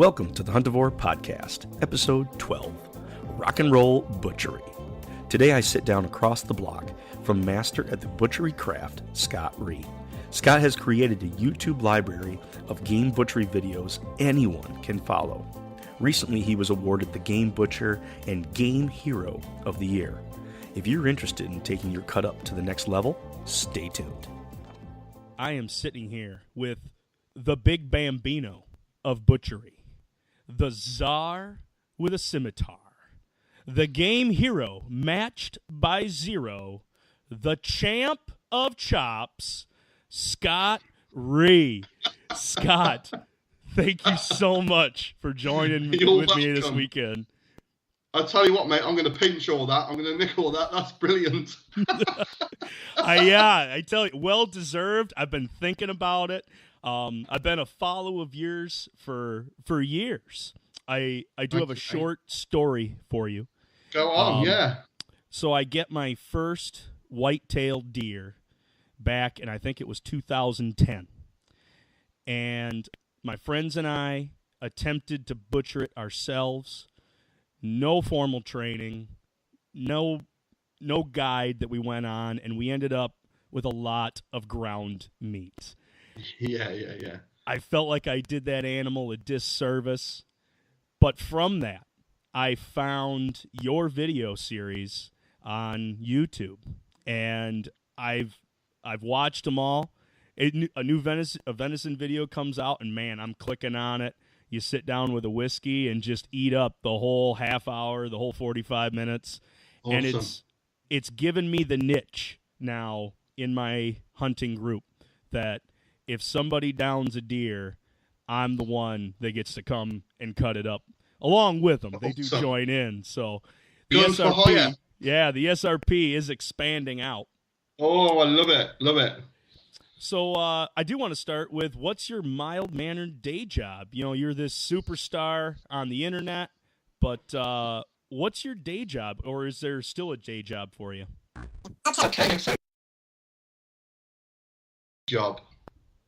Welcome to the Huntivore Podcast, Episode 12, Rock and Roll Butchery. Today I sit down across the block from master at the Butchery craft, Scott Ree. Scott has created a YouTube library of game butchery videos anyone can follow. Recently he was awarded the GameButcher and GameHero of the Year. If you're interested in taking your cut up to the next level, stay tuned. I am sitting here with the big bambino of butchery, the czar with a scimitar, the game hero matched by zero, the champ of chops, Scott Ree. Scott, thank you so much for joining with me this weekend. I'll tell you what, mate, I'm going to pinch all that. I'm going to nick all that. That's brilliant. I tell you, well-deserved. I've been thinking about it. I've been a follower of yours for years. I do have a short story for you. Go on, yeah. So I get my first white-tailed deer back in, I think it was 2010. And my friends and I attempted to butcher it ourselves. No formal training, no guide that we went on, and we ended up with a lot of ground meat. Yeah. I felt like I did that animal a disservice, but from that, I found your video series on YouTube, and I've watched them all. A new venison video comes out, and man, I'm clicking on it. You sit down with a whiskey and just eat up the whole half hour, the whole 45 minutes. Awesome. And it's given me the niche now in my hunting group that if somebody downs a deer, I'm the one that gets to come and cut it up along with them. They do join in. So the SRP, the SRP is expanding out. Oh, I love it. So I do want to start with, what's your mild-mannered day job? You know, you're this superstar on the internet, but what's your day job, or is there still a day job for you? Okay, so job.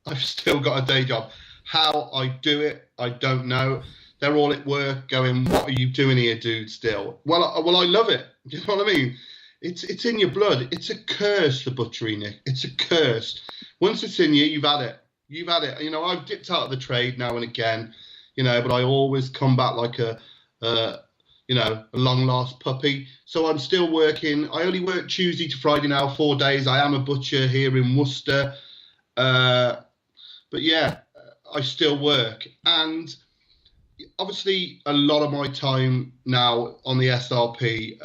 I've still got a day job. How I do it, I don't know. They're all at work going, what are you doing here, dude, still? Well, I love it. You know what I mean? It's in your blood. It's a curse, the butchery, Nick. It's a curse. Once it's in you, you've had it. You know, I've dipped out of the trade now and again, you know, but I always come back like a long-lost puppy. So I'm still working. I only work Tuesday to Friday now, 4 days. I am a butcher here in Worcester. But yeah, I still work. And obviously a lot of my time now on the SRP,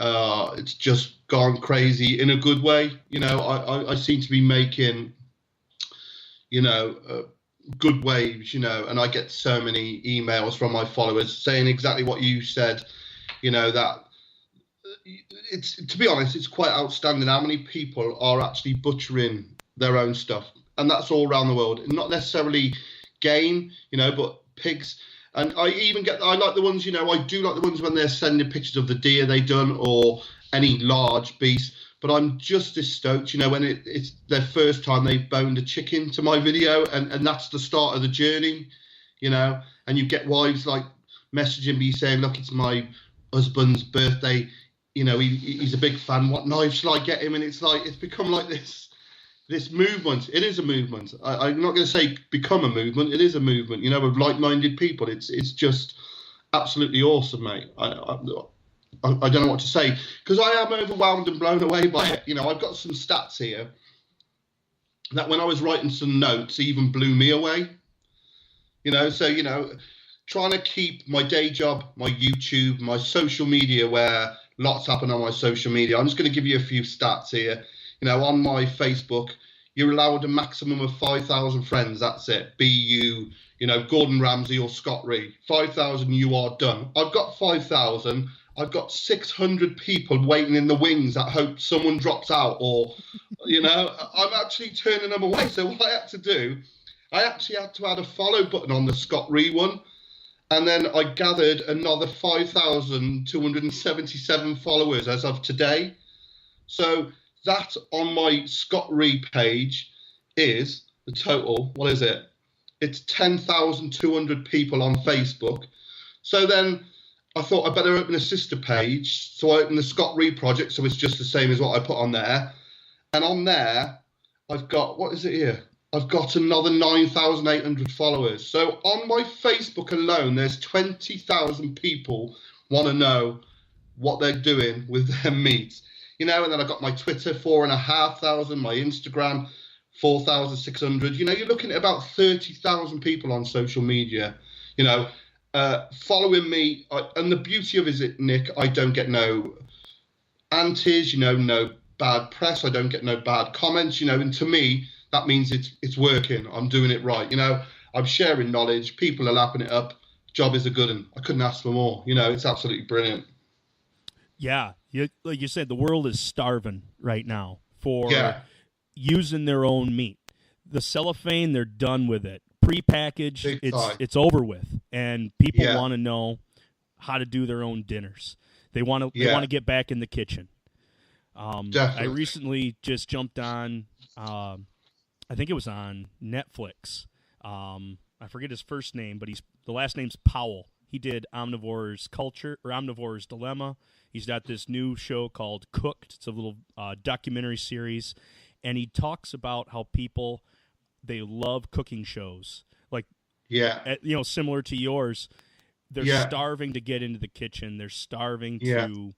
it's just gone crazy in a good way. You know, I seem to be making, good waves, and I get so many emails from my followers saying exactly what you said, that it's, to be honest, it's quite outstanding how many people are actually butchering their own stuff. And that's all around the world, not necessarily game, but pigs. And I like the ones, I do like the ones when they're sending pictures of the deer they done or any large beast. But I'm just as stoked, when it's their first time they've boned a chicken to my video. And that's the start of the journey, and you get wives like messaging me saying, look, it's my husband's birthday. He's a big fan. What knife shall I get him? And it's like, it's become like this movement. It is a movement. I'm not going to say become a movement. It is a movement, with like-minded people. It's just absolutely awesome, mate. I don't know what to say because I am overwhelmed and blown away by it. I've got some stats here that when I was writing some notes even blew me away. Trying to keep my day job, my YouTube, my social media, where lots happen on my social media. I'm just going to give you a few stats here. On my Facebook, you're allowed a maximum of 5,000 friends. That's it. Be you, Gordon Ramsay or Scott Ree. 5,000, you are done. I've got 5,000. I've got 600 people waiting in the wings that hope someone drops out or, I'm actually turning them away. So what I had to do, I actually had to add a follow button on the Scott Ree one. And then I gathered another 5,277 followers as of today. So that on my Scott Ree page is the total, what is it? it's 10,200 people on Facebook. So then I thought I better open a sister page. So I opened the Scott Reed Project, so it's just the same as what I put on there. And on there, I've got, what is it here? I've got another 9,800 followers. So on my Facebook alone, there's 20,000 people want to know what they're doing with their meat. You know, and then I've got my Twitter, 4,500, my Instagram, 4,600. You know, you're looking at about 30,000 people on social media, you know, following me. And the beauty of it is, Nick, I don't get no antis, you know, no bad press. I don't get no bad comments, you know, and to me, that means it's working. I'm doing it right. You know, I'm sharing knowledge. People are lapping it up. Job is a good one. I couldn't ask for more. You know, it's absolutely brilliant. Yeah. Like you said, the world is starving right now for using their own meat. The cellophane, they're done with it. Prepackaged, it's over with. And people want to know how to do their own dinners. They want to get back in the kitchen. I recently just jumped on I think it was on Netflix. I forget his first name, but the last name's Powell. He did Omnivore's Dilemma. He's got this new show called Cooked. It's a little documentary series, and he talks about how people, they love cooking shows, like similar to yours. They're starving to get into the kitchen. They're starving to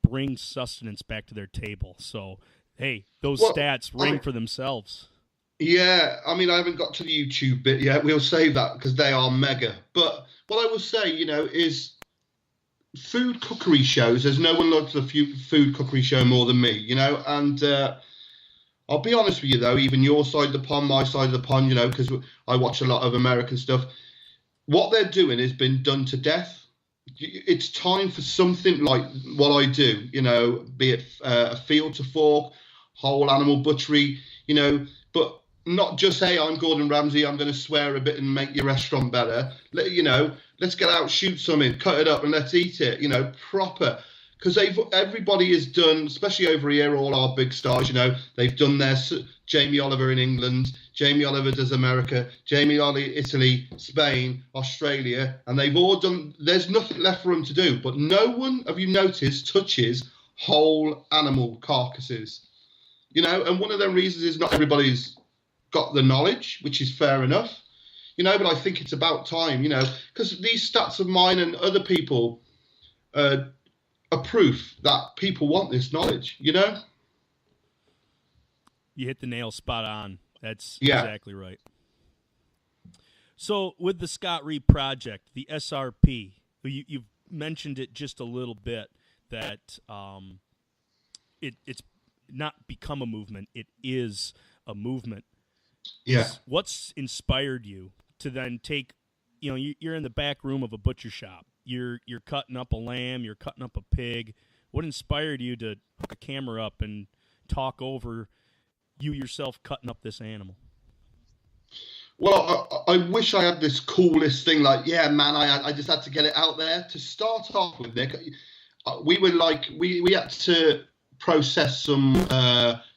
bring sustenance back to their table. So hey, those stats ring for themselves. Yeah, I mean, I haven't got to the YouTube bit yet. We'll save that because they are mega. But what I will say, is food cookery shows. There's no one loves a food cookery show more than me, And I'll be honest with you, though, even your side of the pond, my side of the pond, because I watch a lot of American stuff. What they're doing has been done to death. It's time for something like what I do, be it a field to fork, whole animal butchery, but not just, hey, I'm Gordon Ramsay, I'm going to swear a bit and make your restaurant better. Let's get out, shoot something, cut it up and let's eat it, proper. Because everybody has done, especially over here, all our big stars, they've done their Jamie Oliver in England, Jamie Oliver does America, Jamie Oliver Italy, Spain, Australia, and they've all done, there's nothing left for them to do. But no one, have you noticed, touches whole animal carcasses. And one of the reasons is not everybody's got the knowledge, which is fair enough, but I think it's about time, because these stats of mine and other people are proof that people want this knowledge, You hit the nail spot on. That's exactly right. So with the Scott Reed Project, the SRP, you've mentioned it just a little bit, that it's not become a movement, it is a movement. Yeah. What's inspired you to then take, you're in the back room of a butcher shop, you're cutting up a lamb, you're cutting up a pig. What inspired you to hook a camera up and talk over you yourself cutting up this animal? Well, I wish I had this coolest thing, like, I just had to get it out there. To start off with, Nick, we had to process some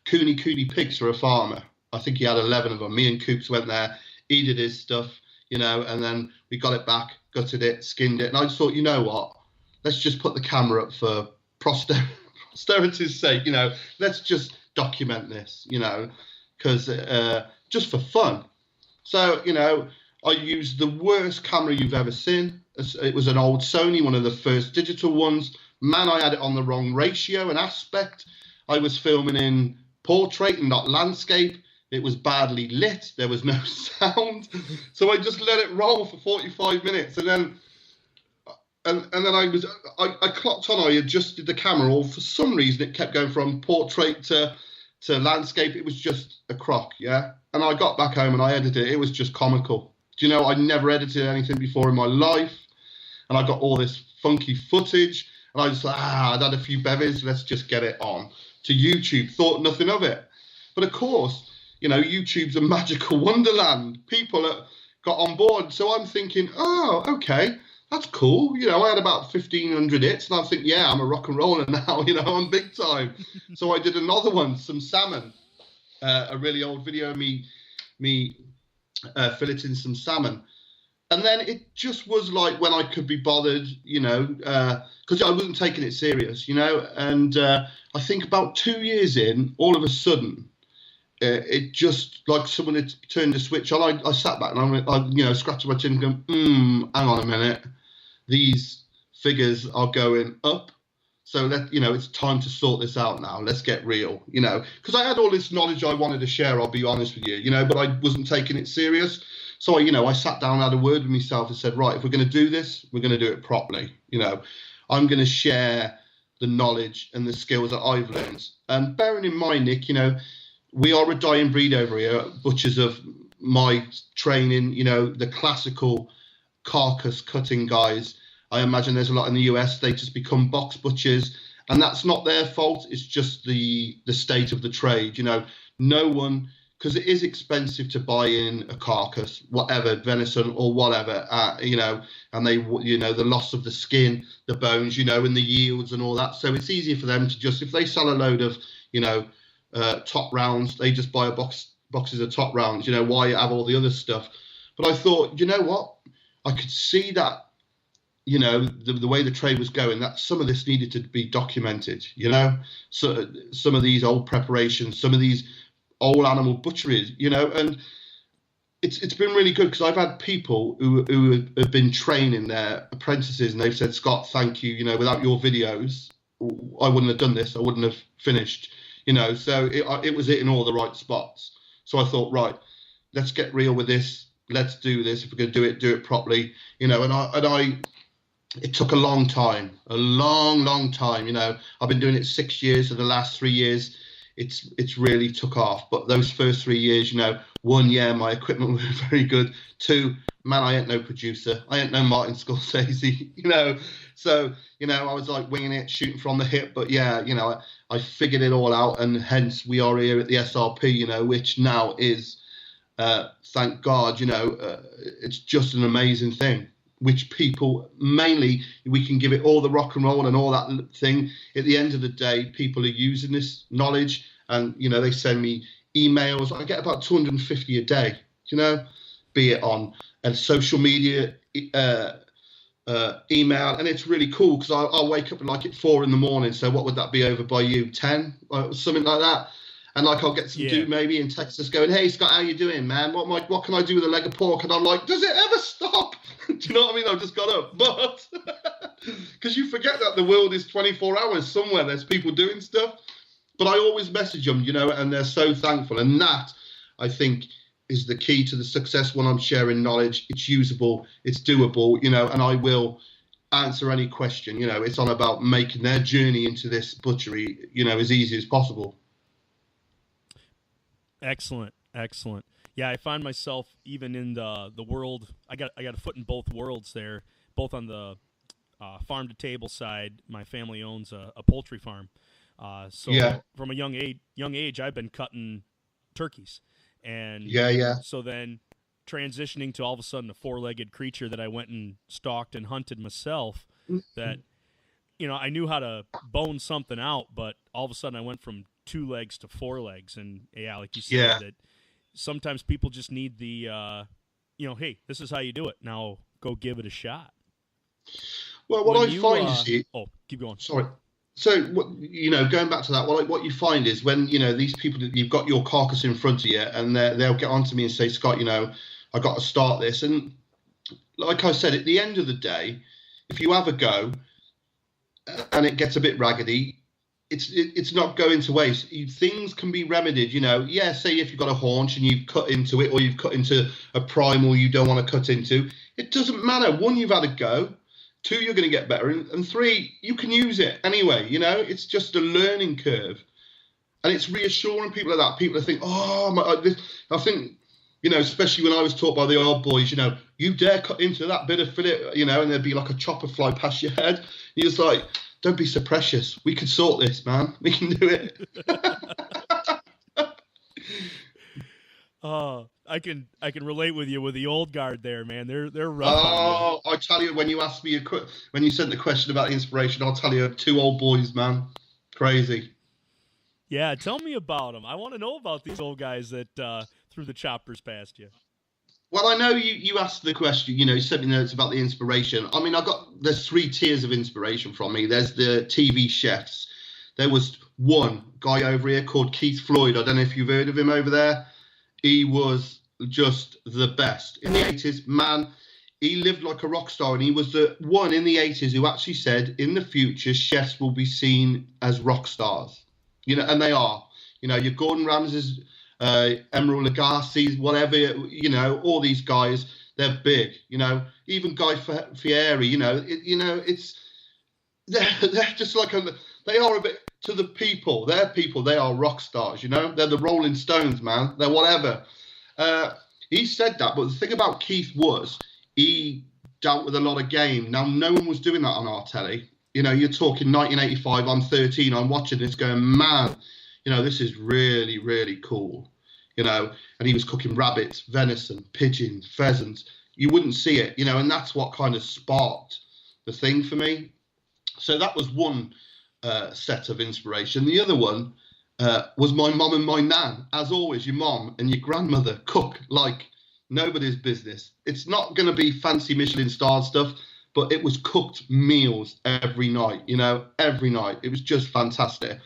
cooney pigs for a farmer. I think he had 11 of them. Me and Coops went there, he did his stuff, and then we got it back, gutted it, skinned it. And I just thought, you know what? Let's just put the camera up for posterity's sake, Let's just document this, because just for fun. So, I used the worst camera you've ever seen. It was an old Sony, one of the first digital ones. Man, I had it on the wrong ratio and aspect. I was filming in portrait and not landscape. It was badly lit. There was no sound. So I just let it roll for 45 minutes. And then I clocked on, I adjusted the camera, or for some reason it kept going from portrait to landscape. It was just a crock, yeah? And I got back home and I edited it. It was just comical. Do I never edited anything before in my life. And I got all this funky footage. And I just thought, I'd had a few bevies, let's just get it on to YouTube. Thought nothing of it. But of course, YouTube's a magical wonderland. People got on board. So I'm thinking, okay, that's cool. I had about 1,500 hits. And I think, I'm a rock and roller now. I'm big time. So I did another one, some salmon, a really old video of me filleting some salmon. And then it just was like when I could be bothered, because I wasn't taking it serious, And I think about 2 years in, all of a sudden, it just like someone had turned a switch on. I sat back and I scratching my chin and going, hang on a minute, these figures are going up. So it's time to sort this out now. Let's get real, because I had all this knowledge I wanted to share. I'll be honest with you, but I wasn't taking it serious. So, I sat down and had a word with myself and said, right, if we're going to do this, we're going to do it properly. I'm going to share the knowledge and the skills that I've learned. And bearing in mind, Nick, we are a dying breed over here, butchers of my training, the classical carcass cutting guys. I imagine there's a lot in the US, they just become box butchers. And that's not their fault. It's just the state of the trade. No one... because it is expensive to buy in a carcass, whatever, venison or whatever, and they, the loss of the skin, the bones, and the yields and all that. So it's easier for them to just, if they sell a load of, top rounds, they just buy boxes of top rounds, why have all the other stuff? But I thought, you know what? I could see that, the way the trade was going, that some of this needed to be documented, So some of these old preparations, some of these old animal butcheries, and it's been really good because I've had people who have been training their apprentices and they've said, Scott, thank you, without your videos, I wouldn't have done this, I wouldn't have finished, so it was hitting all the right spots. So I thought, right, let's get real with this, let's do this. If we're going to do it properly, and I it took a long time, long time, I've been doing it 6 years, so the last 3 years it's really took off. But those first 3 years, 1 year, my equipment was very good. 2, man, I ain't no producer. I ain't no Martin Scorsese, So, I was like winging it, shooting from the hip. But yeah, I figured it all out. And hence we are here at the SRP, which now is, thank God, it's just an amazing thing. Which people, mainly, we can give it all the rock and roll and all that thing. At the end of the day, people are using this knowledge and, they send me emails. I get about 250 a day, be it on social media, email. And it's really cool because I'll wake up at 4 a.m. So what would that be over by you? 10 or something like that. And I'll get some dude maybe in Texas going, hey, Scott, how you doing, man? What can I do with a leg of pork? And I'm like, does it ever stop? Do you know what I mean? I've just got up. But because you forget that the world is 24 hours somewhere. There's people doing stuff. But I always message them, and they're so thankful. And that, I think, is the key to the success when I'm sharing knowledge. It's usable. It's doable, and I will answer any question. It's all about making their journey into this butchery, as easy as possible. Excellent. Yeah, I find myself even in the world. I got a foot in both worlds there, both on the farm to table side. My family owns a poultry farm, so from a young age, I've been cutting turkeys, and so then transitioning to all of a sudden a 4-legged creature that I went and stalked and hunted myself. That I knew how to bone something out, but all of a sudden I went from 2 legs to 4 legs, and like you said, that sometimes people just need the hey, this is how you do it, now go give it a shot. Well, what I find is keep going. Sorry. So going back to that, what you find is when these people, you've got your carcass in front of you, and they'll get on to me and say, Scott, I got to start this. And like I said, at the end of the day, if you have a go and it gets a bit raggedy, it's not going to waste. Things can be remedied, say if you've got a haunch and you've cut into it, or you've cut into a primal you don't want to cut into, it doesn't matter. 1, you've had a go. 2, you're going to get better. And 3, you can use it anyway, it's just a learning curve. And it's reassuring people like that. People think, I think, especially when I was taught by the old boys, you dare cut into that bit of fillet, and there'd be like a chopper fly past your head. You're just like, don't be so precious. We can sort this, man. We can do it. I can relate with you with the old guard there, man. They're rough. Oh, I tell you, when you asked me when you sent the question about the inspiration, I'll tell you, 2 old boys, man, crazy. Yeah, tell me about them. I want to know about these old guys that threw the choppers past you. Well, I know you asked the question, you sent me notes about the inspiration. I mean, there's 3 tiers of inspiration from me. There's the TV chefs. There was one guy over here called Keith Floyd. I don't know if you've heard of him over there. He was just the best in the 80s. Man, he lived like a rock star, and he was the one in the 80s who actually said in the future chefs will be seen as rock stars. And they are. Your Gordon Ramsays, Emeril Lagasse's, whatever, all these guys, they're big. Even Guy Fieri, they're just like they are a bit to the people. They're people. They are rock stars. They're the Rolling Stones, man. They're whatever. He said that, but the thing about Keith was he dealt with a lot of game. Now, no one was doing that on our telly. You're talking 1985. I'm 13. I'm watching this, going, man, this is really, really cool. And he was cooking rabbits, venison, pigeons, pheasants. You wouldn't see it, and that's what kind of sparked the thing for me. So that was one set of inspiration. The other one was my mum and my nan. As always, your mum and your grandmother cook like nobody's business. It's not going to be fancy Michelin star stuff, but it was cooked meals every night, every night. It was just fantastic.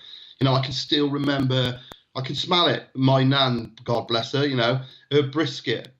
I can still remember, I can smell it. My nan, God bless her, her brisket,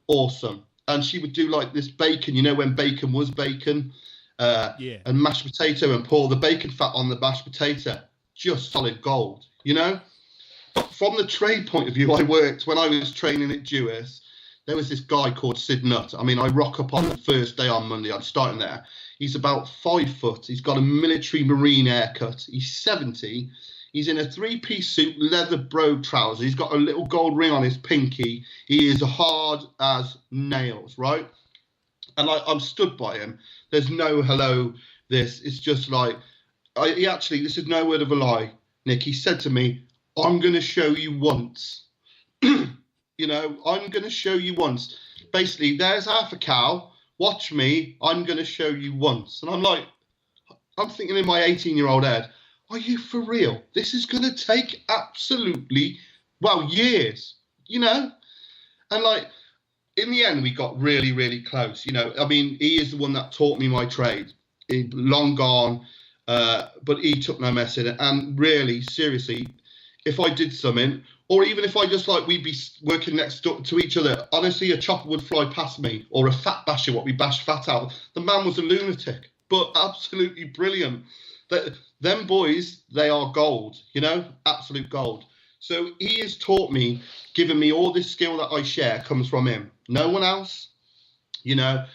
awesome. And she would do like this bacon, when bacon was bacon, and mashed potato, and pour the bacon fat on the mashed potato. Just solid gold, But from the trade point of view, I worked, when I was training at Jewess, there was this guy called Sid Nutt. I mean, I rock up on the first day on Monday. I'm starting there. He's about 5 foot. He's got a military marine haircut. He's 70. He's in a 3-piece suit, leather brogue trousers. He's got a little gold ring on his pinky. He is hard as nails, right? And I'm stood by him. There's no hello, this. It's just like, this is no word of a lie, Nick. He said to me, I'm going to show you once. I'm going to show you once. Basically, there's half a cow. Watch me. I'm going to show you once. And I'm thinking in my 18-year-old head, are you for real? This is going to take absolutely, years, And in the end, we got really, really close. I mean, he is the one that taught me my trade. He long gone, but he took no mess in it. And really, seriously, if I did something, or even if I just we'd be working next door to each other, honestly, a chopper would fly past me, or a fat basher, what we bash fat out. The man was a lunatic, but absolutely brilliant. Them boys, they are gold, absolute gold. So he has taught me, given me all this skill that I share comes from him. No one else. I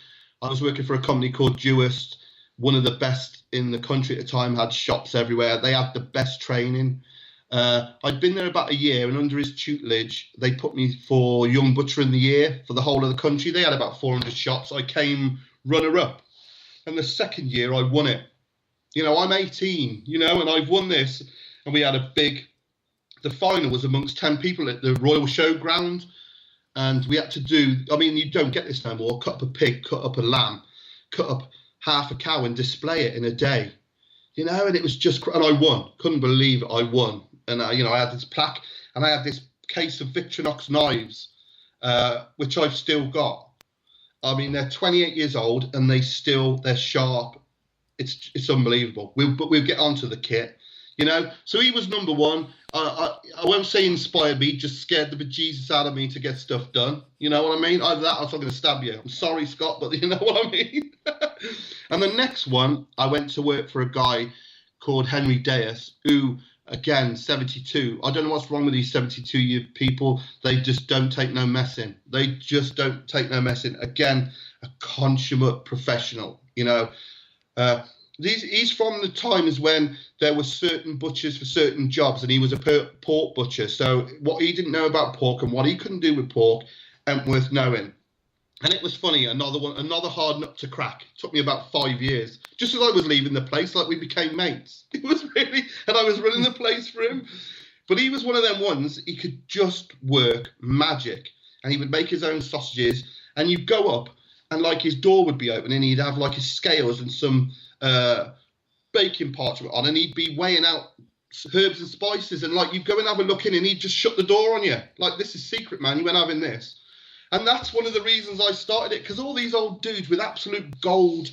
was working for a company called Jewess, one of the best in the country at the time, had shops everywhere. They had the best training. I'd been there about a year, and under his tutelage, they put me for Young Butcher in the Year for the whole of the country. They had about 400 shops. I came runner-up. And the second year, I won it. I'm 18, and I've won this. And we had the final was amongst 10 people at the Royal Showground. And we had to you don't get this no more, cut up a pig, cut up a lamb, cut up half a cow and display it in a day. And it was just, and I won. Couldn't believe it, I won. And, I had this plaque, and I had this case of Victorinox knives, which I've still got. I mean, they're 28 years old, and they're sharp. It's unbelievable. We'll get onto the kit, So he was number one. I won't say inspired me, just scared the bejesus out of me to get stuff done. You know what I mean? Either that or I'm going to stab you. I'm sorry, Scott, but you know what I mean? And the next one, I went to work for a guy called Henry Deus, who, again, 72. I don't know what's wrong with these 72-year people. They just don't take no messing. They just don't take no messing. Again, a consummate professional, He's from the times when there were certain butchers for certain jobs, and he was a pork butcher. So what he didn't know about pork and what he couldn't do with pork ain't worth knowing. And it was funny, another hard nut to crack. It took me about 5 years. Just as I was leaving the place, we became mates. It was really, and I was running the place for him. But he was one of them ones, he could just work magic. And he would make his own sausages, and you'd go up, and his door would be open, and he'd have his scales and some baking parchment on, and he'd be weighing out herbs and spices, and you'd go and have a look in, and he'd just shut the door on you. This is secret, man, you ain't having this. And that's one of the reasons I started it, because all these old dudes with absolute gold,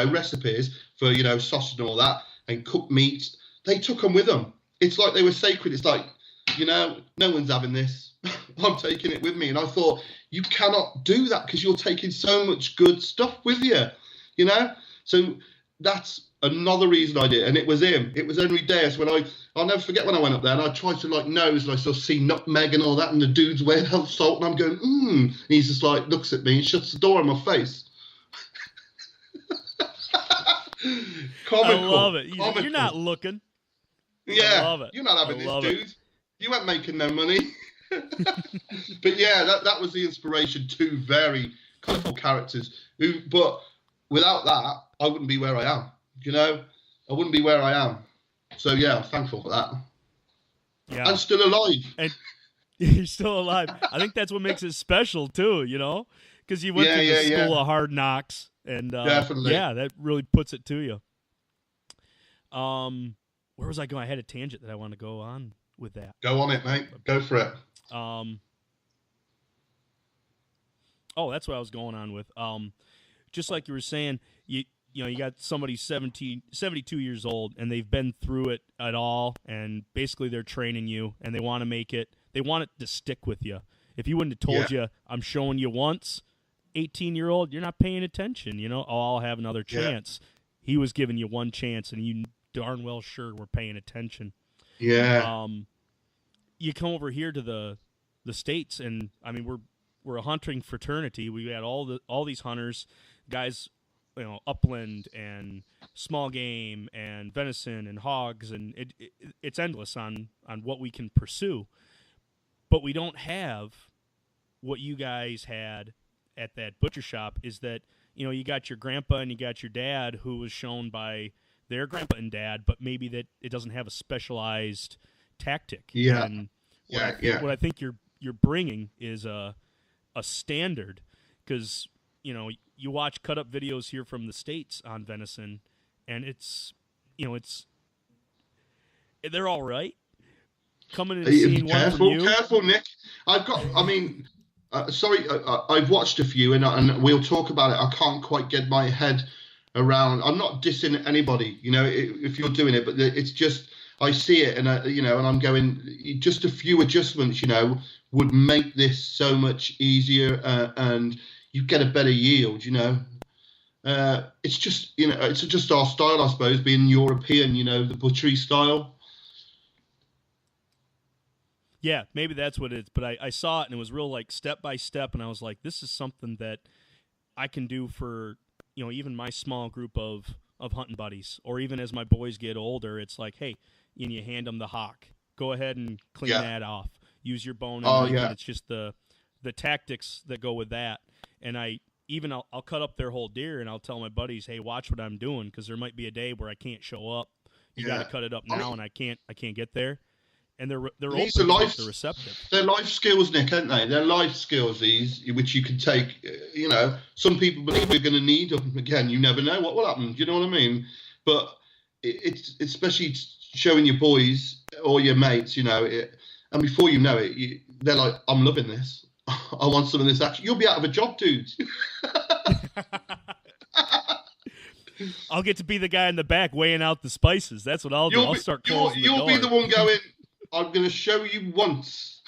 recipes for, sausage and all that, and cooked meat, they took them with them. It's like they were sacred. It's like, no one's having this. I'm taking it with me. And I thought, you cannot do that because you're taking so much good stuff with you, So that's another reason I did. And it was him. It was Henry Deus. I'll never forget when I went up there and I tried to nose and I still see nutmeg and all that. And the dude's weighing health salt and I'm going, And he's just looks at me and shuts the door in my face. Comical. I love it. Comical. You're not looking. Yeah, I love it. You're not having this, dude. It. You ain't making no money. But yeah, that was the inspiration. Two very colourful characters. But without that, I wouldn't be where I am. I wouldn't be where I am. So yeah, I'm thankful for that. Yeah, I'm still alive. And you're still alive. I think that's what makes it special too. Because you went to the school of hard knocks, and definitely, that really puts it to you. Where was I going? I had a tangent that I want to go on with that. Go on it, mate. Go for it. That's what I was going on with. Just like you were saying, you got somebody 72 years old, and they've been through it at all, and basically they're training you, and they want to make it. They want it to stick with you. If you wouldn't have told you, I'm showing you once, 18-year-old, you're not paying attention. I'll have another chance. He was giving you one chance, and you darn well sure were paying attention. Yeah. You come over here to the States, and I mean we're a hunting fraternity. We got all these hunters, guys, upland and small game and venison and hogs, and it's endless on what we can pursue. But we don't have what you guys had at that butcher shop. Is that you got your grandpa and you got your dad who was shown by their grandpa and dad, but maybe that it doesn't have a specialized tactic. Yeah. And what I think you're bringing is a standard, because you watch cut up videos here from the States on venison, and it's they're all right. Coming and seeing one from you. Careful, Nick. I've watched a few, and we'll talk about it. I can't quite get my head around. I'm not dissing anybody, if you're doing it, but it's just I see it, and and I'm going. Just a few adjustments, would make this so much easier, and you get a better yield. It's just it's just our style, I suppose, being European. The butchery style. Yeah, maybe that's what it is. But I saw it, and it was real step by step, and I was like, this is something that I can do for even my small group of hunting buddies, or even as my boys get older, it's like, hey, and you hand them the hock. Go ahead and clean that off. Use your bone. And it's just the tactics that go with that. And I'll cut up their whole deer, and I'll tell my buddies, hey, watch what I'm doing, because there might be a day where I can't show up. You got to cut it up now, and I can't get there. And they're open, they're receptive. They're life skills, Nick, aren't they? They're life skills, these, which you can take. Some people believe we're going to need them. Again, you never know what will happen. Do you know what I mean? But it's especially showing your boys or your mates, and before you know it, they're like, I'm loving this. I want some of this action. You'll be out of a job, dude. I'll get to be the guy in the back weighing out the spices. That's what I'll do. I'll start closing the door. You'll be the one going, I'm going to show you once.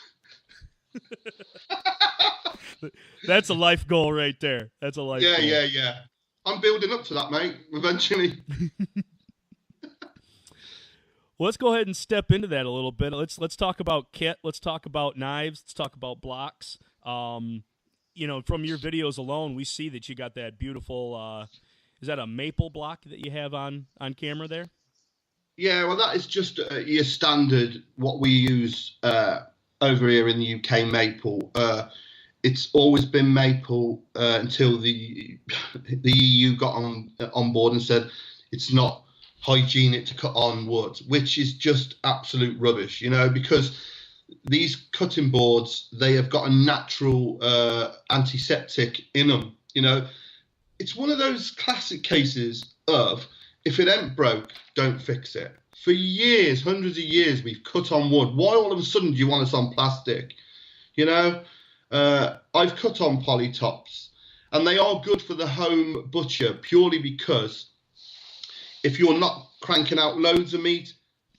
That's a life goal right there. That's a life goal. Yeah. I'm building up to that, mate, eventually. Well, let's go ahead and step into that a little bit. Let's talk about kit. Let's talk about knives. Let's talk about blocks. From your videos alone, we see that you got that beautiful, is that a maple block that you have on camera there? Yeah, well, that is just your standard, what we use over here in the UK, maple. It's always been maple until the EU got on board and said it's not hygienic to cut on wood, which is just absolute rubbish, because these cutting boards, they have got a natural antiseptic in them. It's one of those classic cases of, if it ain't broke, don't fix it. For years, hundreds of years, we've cut on wood. Why all of a sudden do you want us on plastic? You know, I've cut on poly tops, and they are good for the home butcher purely because if you're not cranking out loads of meat,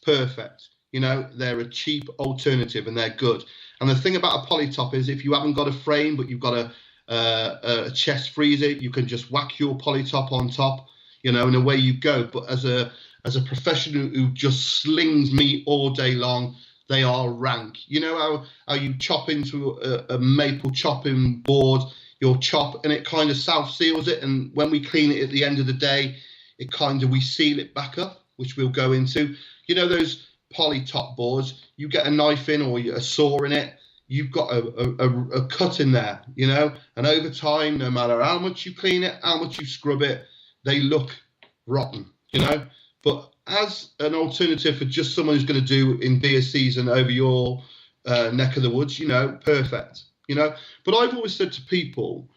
perfect. You know, they're a cheap alternative and they're good. And the thing about a poly top is if you haven't got a frame, but you've got a chest freezer, you can just whack your poly top on top, you know, and away you go. But as a professional who just slings meat all day long, they are rank. You know how you chop into a maple chopping board, you'll chop and it kind of self-seals it. And when we clean it at the end of the day, we seal it back up, which we'll go into. You know those poly top boards, you get a knife in or a saw in it, you've got a cut in there, you know, and over time, no matter how much you clean it, how much you scrub it, they look rotten, you know. But as an alternative for just someone who's going to do in deer season over your neck of the woods, you know, perfect, you know. But I've always said to people,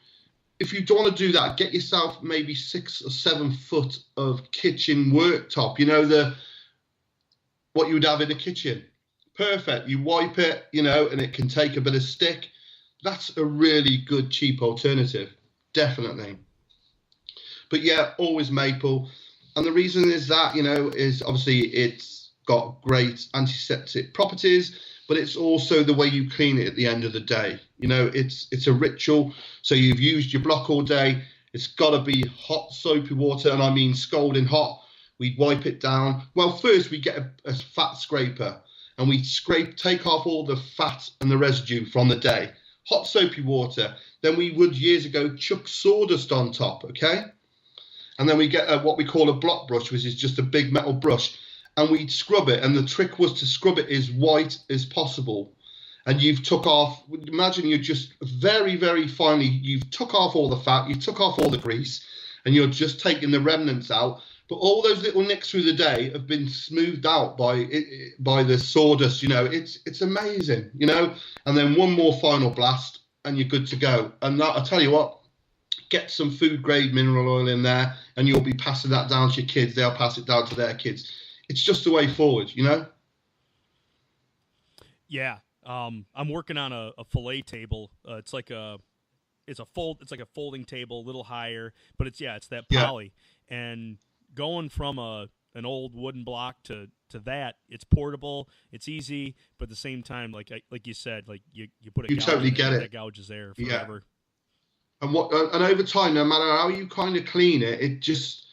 if you don't want to do that, get yourself maybe 6 or 7 foot of kitchen worktop, you know, what you would have in a kitchen. Perfect. You wipe it, you know, and it can take a bit of stick. That's a really good, cheap alternative. Definitely. But yeah, always maple. And the reason is that, you know, is obviously it's got great antiseptic properties, but it's also the way you clean it at the end of the day. You know, it's a ritual. So you've used your block all day. It's got to be hot, soapy water, and I mean scalding hot. We wipe it down. Well, first we get a fat scraper, and we take off all the fat and the residue from the day. Hot, soapy water. Then we would, years ago, chuck sawdust on top, okay? And then we get what we call a block brush, which is just a big metal brush. And we'd scrub it, and the trick was to scrub it as white as possible. And you've took off, imagine you're just very, very finely, you've took off all the fat, you took off all the grease, and you're just taking the remnants out. But all those little nicks through the day have been smoothed out by the sawdust, you know. It's amazing, you know. And then one more final blast, and you're good to go. And that, I tell you what, get some food-grade mineral oil in there, and you'll be passing that down to your kids. They'll pass it down to their kids. It's just the way forward, you know? Yeah. I'm working on a fillet table. It's like a folding table, a little higher, but it's that poly. Yeah. And going from an old wooden block to that, it's portable, it's easy, but at the same time, like you said, like you put a you gouge totally in get there, it. that gouge is there forever. Yeah. And over time, no matter how you kind of clean it, it just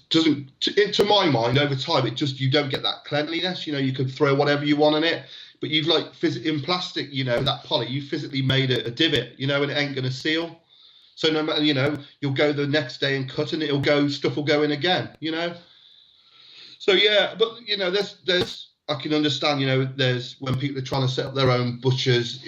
doesn't, to my mind, over time, you don't get that cleanliness. You know, you could throw whatever you want in it, but you've in plastic, you know, that poly, you physically made a divot, you know, and it ain't going to seal. So no matter, you know, you'll go the next day and cut, and stuff will go in again, you know. So yeah, but you know, there's I can understand, you know, there's when people are trying to set up their own butchers.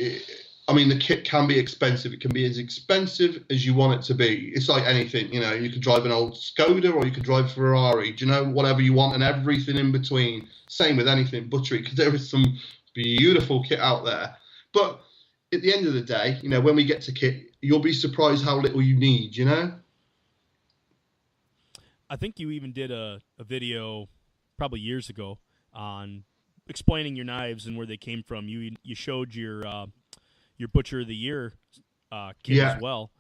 I mean, the kit can be expensive. It can be as expensive as you want it to be. It's like anything, you know. You can drive an old Skoda or you can drive a Ferrari. Do you know, whatever you want and everything in between. Same with anything butchery, because there is some beautiful kit out there. But at the end of the day, you know, when we get to kit, you'll be surprised how little you need, you know? I think you even did a video probably years ago on explaining your knives and where they came from. You showed your Butcher of the Year kit as well.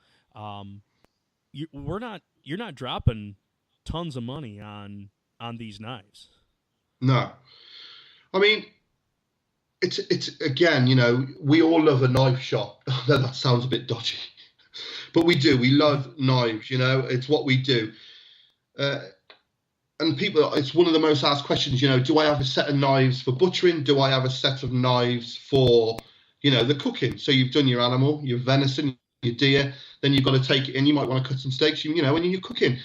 You're not dropping tons of money on these knives. No. I mean, it's again, you know, we all love a knife shop. That sounds a bit dodgy, but we do. We love knives, you know. It's what we do. And people, it's one of the most asked questions, you know, do I have a set of knives for butchering? Do I have a set of knives for, you know, the cooking? So you've done your animal, your venison, your deer, then you've got to take it in. You might want to cut some steaks, you know, when you're cooking.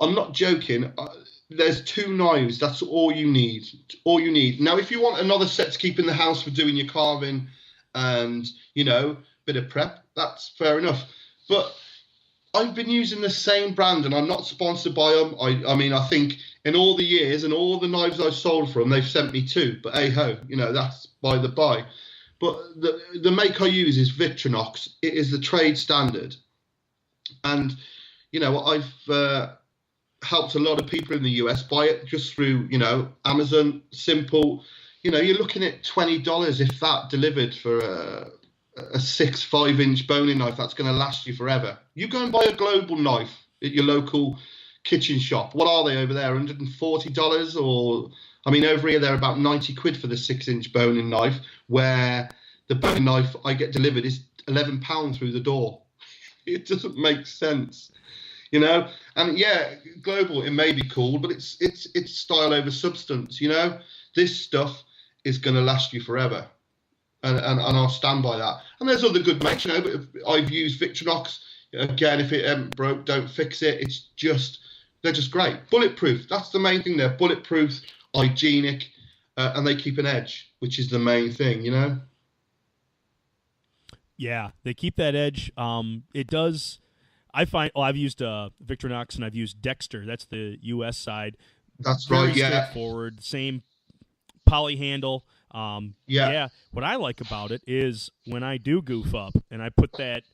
I'm not joking. There's 2 knives. That's all you need. All you need. Now, if you want another set to keep in the house for doing your carving and, you know, bit of prep, that's fair enough. But I've been using the same brand, and I'm not sponsored by them. I mean, I think in all the years and all the knives I've sold from, they've sent me 2. But hey-ho, you know, that's by the by. But the make I use is Victronox. It is the trade standard. And, you know, I've helped a lot of people in the US buy it just through, you know, Amazon, simple. you're looking at $20 if that delivered for a 5-inch boning knife that's going to last you forever. You go and buy a global knife at your local kitchen shop. What are they over there? $140? Or, I mean, over here they're about 90 quid for the 6-inch boning knife, where the boning knife I get delivered is £11 through the door. It doesn't make sense, And yeah, global, it may be cool, but it's style over substance, This stuff is going to last you forever. And I'll stand by that. And there's other good makes, but I've used Victorinox. Again, if it broke, don't fix it. They're just great. Bulletproof, that's the main thing. They're bulletproof, hygienic, and they keep an edge, which is the main thing, Yeah, they keep that edge. It does. I find. Well, I've used Victorinox and I've used Dexter. That's the U.S. side. That's very right. Yeah. Straightforward. Same poly handle. Yeah. What I like about it is when I do goof up and I put that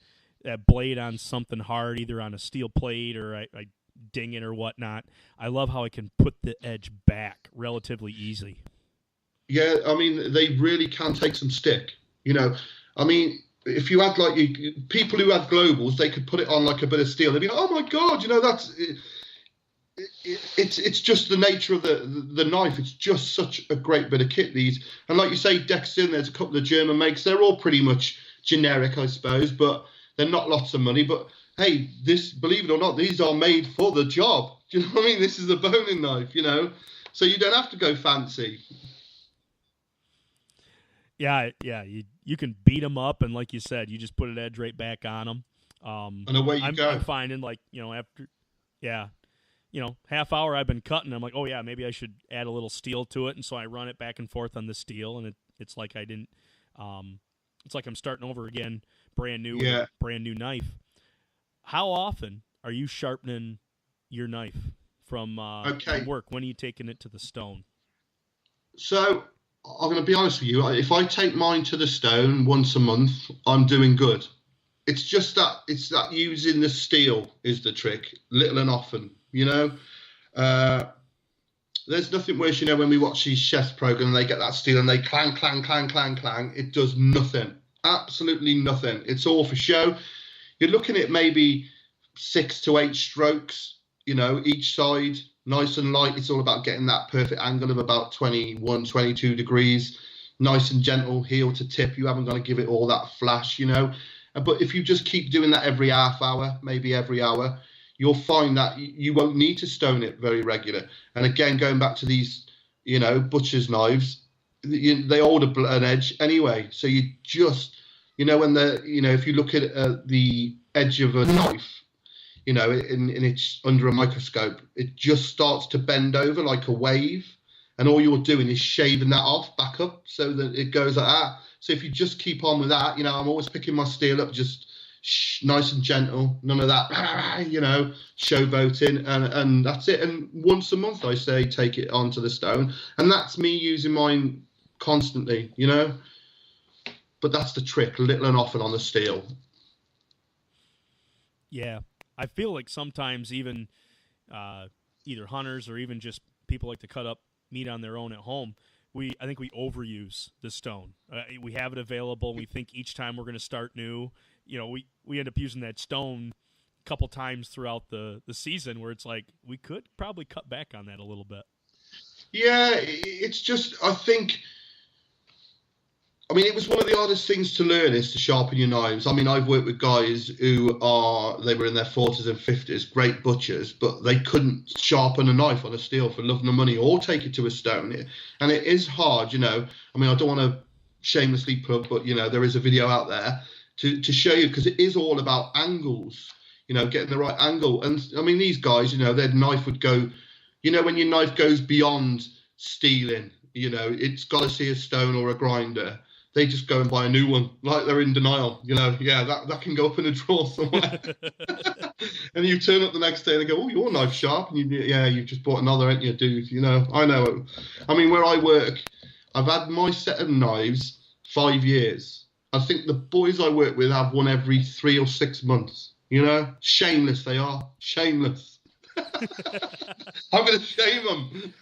blade on something hard, either on a steel plate or I ding it or whatnot. I love how I can put the edge back relatively easy. Yeah, I mean, they really can take some stick. I mean, if you had people who had globals, they could put it on like a bit of steel. They'd be like, oh my God, that's. It's just the nature of the knife. It's just such a great bit of kit, these. And like you say, Dexter, there's a couple of German makes. They're all pretty much generic, I suppose, but they're not lots of money. But hey, believe it or not, these are made for the job. Do you know what I mean? This is a boning knife, so you don't have to go fancy. Yeah, you can beat them up, and like you said, you just put an edge right back on them. And away you go. I'm finding after, half hour I've been cutting. I'm like, oh yeah, maybe I should add a little steel to it, and so I run it back and forth on the steel, and it's like I didn't. It's like I'm starting over again, brand new, brand new knife. How often are you sharpening your knife from work? When are you taking it to the stone? So I'm going to be honest with you. If I take mine to the stone once a month, I'm doing good. It's just that using the steel is the trick, little and often. There's nothing worse, when we watch these chefs program and they get that steel and they clang, clang, clang, clang, clang. It does nothing, absolutely nothing. It's all for show. You're looking at maybe 6 to 8 strokes, each side, nice and light. It's all about getting that perfect angle of about 21, 22 degrees, nice and gentle, heel to tip. You haven't got to give it all that flash, But if you just keep doing that every half hour, maybe every hour, you'll find that you won't need to stone it very regular. And again, going back to these, butcher's knives, they hold an edge anyway. So you just, when if you look at the edge of a knife, and it's under a microscope, it just starts to bend over like a wave. And all you're doing is shaving that off back up so that it goes like that. So if you just keep on with that, I'm always picking my steel up, just nice and gentle, none of that, showboating, and that's it. And once a month, I say, take it onto the stone. And that's me using mine constantly, But that's the trick, little and often on the steel. Yeah. I feel like sometimes even either hunters or even just people like to cut up meat on their own at home, I think we overuse the stone. We have it available, and we think each time we're going to start new, we end up using that stone a couple times throughout the season, where it's like we could probably cut back on that a little bit. Yeah, it's just, I think, it was one of the hardest things to learn is to sharpen your knives. I've worked with guys they were in their 40s and 50s, great butchers, but they couldn't sharpen a knife on a steel for love nor money or take it to a stone. And it is hard, I don't want to shamelessly plug, but, there is a video out there to show you, because it is all about angles, getting the right angle. And, these guys, their knife would go, when your knife goes beyond steeling, it's got to see a stone or a grinder. They just go and buy a new one, like they're in denial. That can go up in a drawer somewhere. And you turn up the next day and they go, oh, your knife's sharp. And you've just bought another, ain't you, dude? I know. Where I work, I've had my set of knives 5 years. I think the boys I work with have one every 3 or 6 months. Shameless they are. Shameless. I'm going to shame them.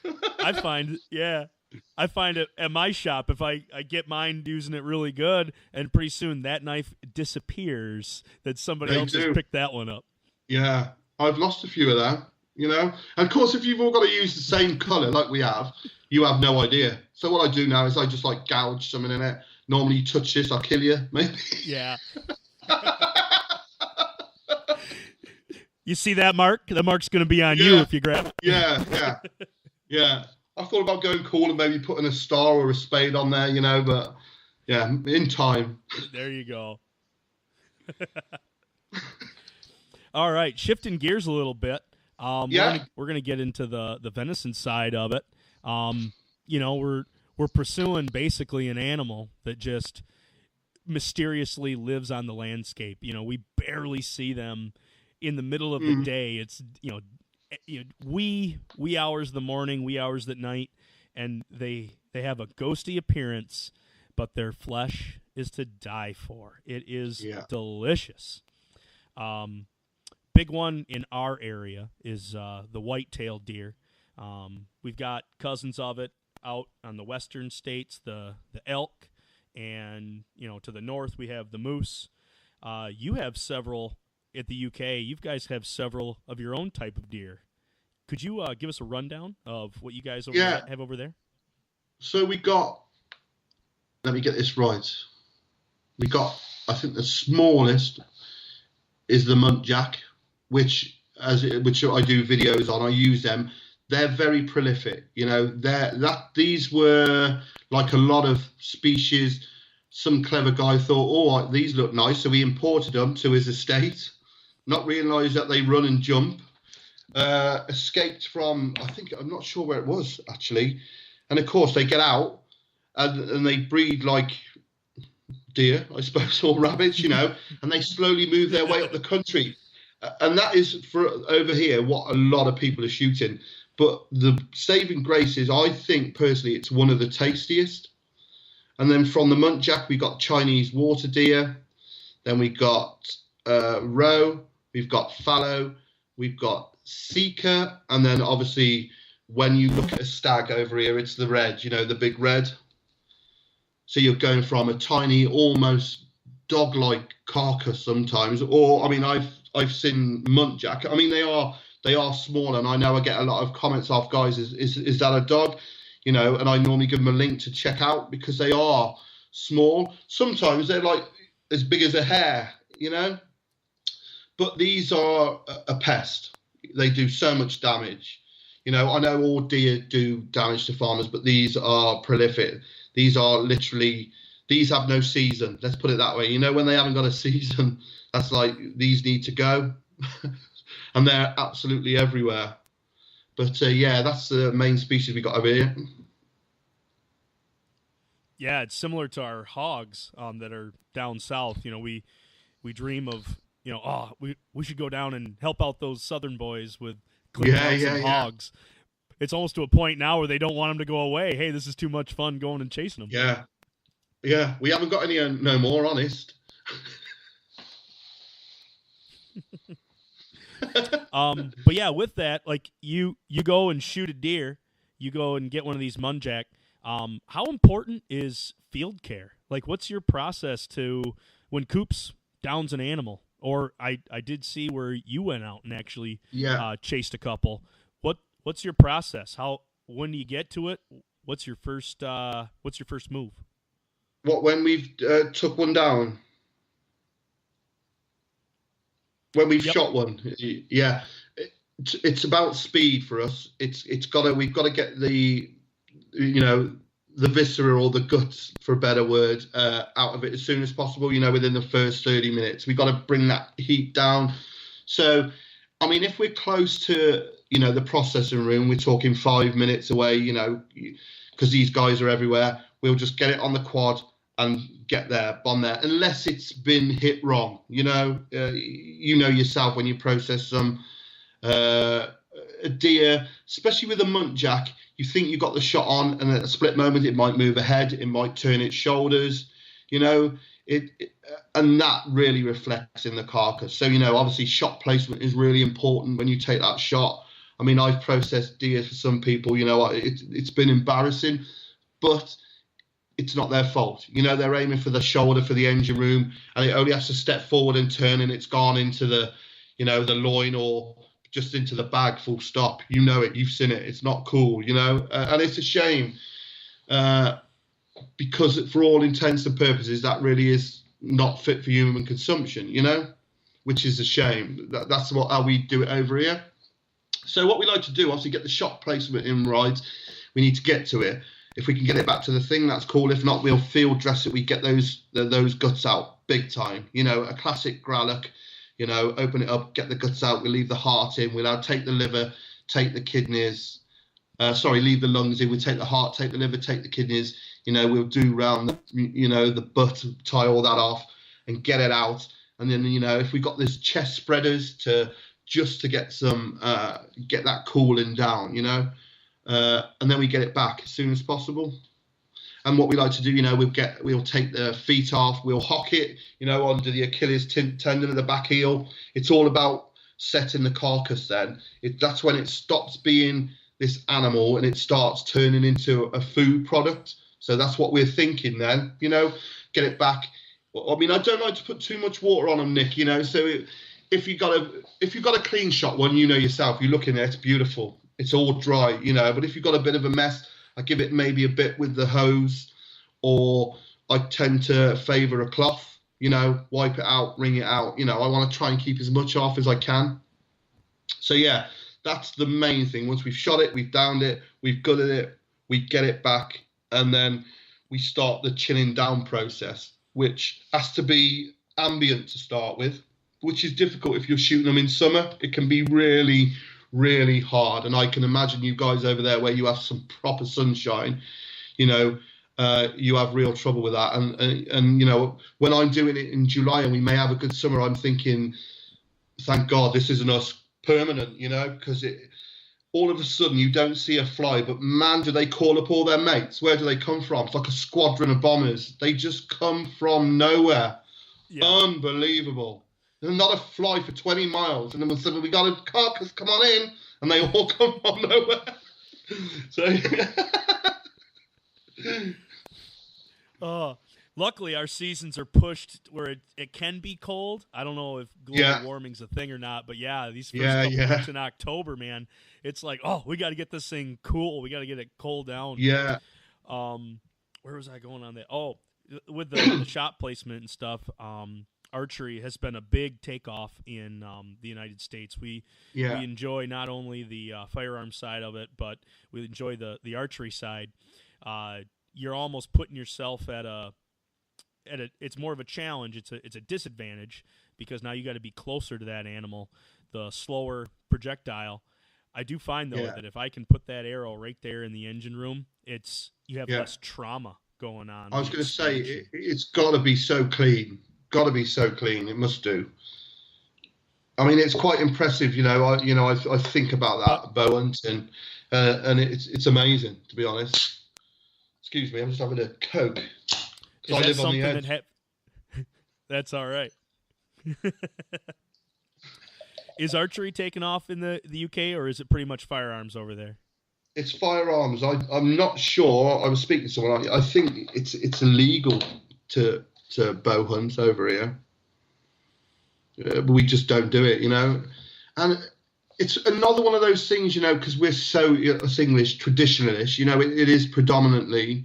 I I find it at my shop, if I get mine using it really good, and pretty soon that knife disappears, that somebody else has picked that one up. Yeah, I've lost a few of them, And of course, if you've all got to use the same colour like we have, you have no idea. So what I do now is I just like gouge something in it. Normally you touch this, I'll kill you, maybe. Yeah. You see that mark? The mark's going to be on you if you grab it. Yeah. I thought about going cool and maybe putting a star or a spade on there, but yeah, in time. There you go. All right, shifting gears a little bit. We're gonna get into the venison side of it. We're pursuing basically an animal that just mysteriously lives on the landscape. We barely see them in the middle of the day. It's wee hours of the morning, wee hours at night, and they have a ghosty appearance, but their flesh is to die for. It is delicious. Big one in our area is the white-tailed deer. We've got cousins of it out on the western states, the elk, and to the north we have the moose. You have several at the UK. You guys have several of your own type of deer. Could you give us a rundown of what you guys have over there? So we got, let me get this right. We got, I think the smallest is the muntjac, which I do videos on. I use them. They're very prolific. These were like a lot of species. Some clever guy thought, these look nice, so he imported them to his estate. Not realised that they run and jump. Escaped from, I'm not sure where it was actually, and of course they get out and they breed like deer, I suppose, or rabbits, and they slowly move their way up the country. And that is, for over here, what a lot of people are shooting. But the saving grace is, I think personally, it's one of the tastiest. And then from the muntjac, we got Chinese water deer. Then we got roe. We've got fallow. We've got seeker. And then obviously, when you look at a stag over here, it's the red, the big red. So you're going from a tiny, almost dog-like carcass sometimes. Or, I've seen muntjac. They are small, and I know I get a lot of comments off guys, is that a dog? And I normally give them a link to check out because they are small. Sometimes they're like as big as a hare, But these are a pest. They do so much damage. I know all deer do damage to farmers, but these are prolific. These are literally, these have no season. Let's put it that way. When they haven't got a season, that's like, these need to go. And they're absolutely everywhere. But that's the main species we got over here. Yeah, it's similar to our hogs that are down south. We dream of, we should go down and help out those southern boys with cleaning out some hogs. It's almost to a point now where they don't want them to go away. Hey, this is too much fun going and chasing them. Yeah. We haven't got any no more, honest. But yeah, with that, like you go and shoot a deer, you go and get one of these muntjac. How important is field care? Like, what's your process to when Coops downs an animal? Or I did see where you went out and actually chased a couple. What's your process? When you get to it? What's your first move? What, when we've took one down? When we've shot one, it's about speed for us. We've got to get the viscera or the guts, for a better word, out of it as soon as possible. Within the first 30 minutes, we've got to bring that heat down. So, if we're close to the processing room, we're talking 5 minutes away. Because these guys are everywhere. We'll just get it on the quad and get there, bomb there, unless it's been hit wrong. Yourself when you process some a deer, especially with a muntjac, you think you got the shot on, and at a split moment it might move ahead, it might turn its shoulders, and that really reflects in the carcass. So obviously shot placement is really important when you take that shot. I've processed deer for some people. It's been embarrassing. but it's not their fault. You know, they're aiming for the shoulder for the engine room, and it only has to step forward and turn, and it's gone into the, you know, the loin or just into the bag, full stop. You know it, you've seen it. It's not cool, you know, and it's a shame because for all intents and purposes, that really is not fit for human consumption, you know, which is a shame. That's how we do it over here. So what we like to do, obviously, get the shot placement in right. We need to get to it. If we can get it back to the thing, that's cool. If not, we'll field dress it. We get those guts out big time. You know, a classic Gralloch. You know, open it up, get the guts out. We leave the heart in. We'll now take the liver, take the kidneys. Leave the lungs in. We take the heart, take the liver, take the kidneys. You know, we'll do round the, you know, the butt, tie all that off, and get it out. And then, you know, if we got this chest spreaders to get some get that cooling down, you know. And then we get it back as soon as possible. And what we like to do, you know, we'll take the feet off, we'll hock it, you know, under the Achilles tendon of the back heel. It's all about setting the carcass then. That's when it stops being this animal and it starts turning into a food product. So that's what we're thinking then, you know, get it back. I mean, I don't like to put too much water on them, Nick, you know, so if you got a clean shot one, you know yourself, you look in there, it's beautiful. It's all dry, you know, but if you've got a bit of a mess, I give it maybe a bit with the hose, or I tend to favour a cloth, you know, wipe it out, wring it out. You know, I want to try and keep as much off as I can. So, yeah, that's the main thing. Once we've shot it, we've downed it, we've gutted it, we get it back, and then we start the chilling down process, which has to be ambient to start with, which is difficult if you're shooting them in summer. It can be really, really hard. And I can imagine you guys over there where you have some proper sunshine, you know, you have real trouble with that. And you know, when I'm doing it in July and we may have a good summer, I'm thinking, thank God this isn't us permanent, you know, because all of a sudden you don't see a fly, but man, do they call up all their mates? Where do they come from? It's like a squadron of bombers. They just come from nowhere. Yeah. Unbelievable. There's not a fly for 20 miles. And then suddenly we got a carcass, come on in. And they all come from nowhere. So, luckily, our seasons are pushed where it can be cold. I don't know if global warming's a thing or not. But, yeah, these first couple weeks in October, man, it's like, oh, we got to get this thing cool. We got to get it cooled down. Yeah. Where was I going on that? Oh, with the shot placement and stuff, archery has been a big takeoff in the United States. We enjoy not only the firearm side of it, but we enjoy the archery side. You're almost putting yourself at it's more of a challenge. It's a disadvantage because now you got to be closer to that animal, the slower projectile. I do find though that if I can put that arrow right there in the engine room, you have less trauma going on. I was going to say it's got to be so clean. Got to be so clean. It must do. I mean, it's quite impressive. You know, I think about that bow hunting, and it's amazing, to be honest. Excuse me, I'm just having a Coke. Is I live on the edge. That's all right. Is archery taken off in the UK, or is it pretty much firearms over there? It's firearms. I'm not sure. I was speaking to someone. I think it's illegal to bow hunt over here. But we just don't do it, you know. And it's another one of those things, you know, because we're so English traditionalist, you know, it is predominantly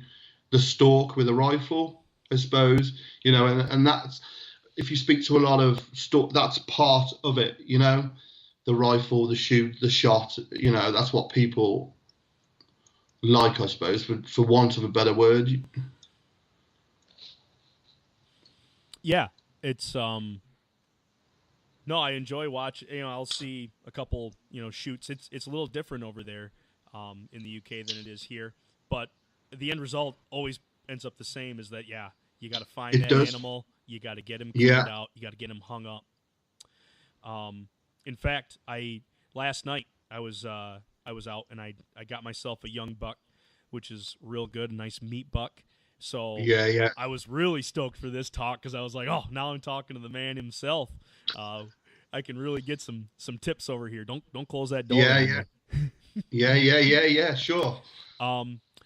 the stalk with a rifle, I suppose, you know, and that's, if you speak to a lot of that's part of it, you know, the rifle, the shoot, the shot, you know, that's what people like, I suppose, for want of a better word. Yeah, it's no, I enjoy watching. You know, I'll see a couple, you know, shoots. It's a little different over there in the UK than it is here, but the end result always ends up the same. Is that you got to find that animal, you got to get him cleaned out, you got to get him hung up. In fact, last night I was out and I got myself a young buck, which is real good, a nice meat buck. So I was really stoked for this talk because I was like, oh, now I'm talking to the man himself. I can really get some tips over here. Don't close that door. Yeah, sure.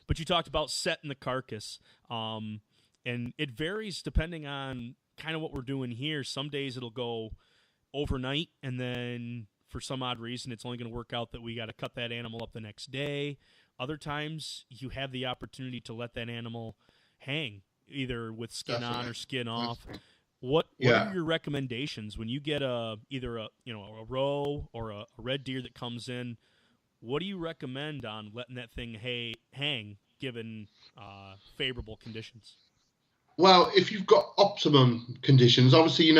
But you talked about setting the carcass, and it varies depending on kind of what we're doing here. Some days it'll go overnight, and then for some odd reason it's only going to work out that we got to cut that animal up the next day. Other times you have the opportunity to let that animal hang, either with skin on or skin off. What are your recommendations when you get either a roe or a red deer that comes in? What do you recommend on letting that thing hang given favorable conditions? Well, if you've got optimum conditions, obviously,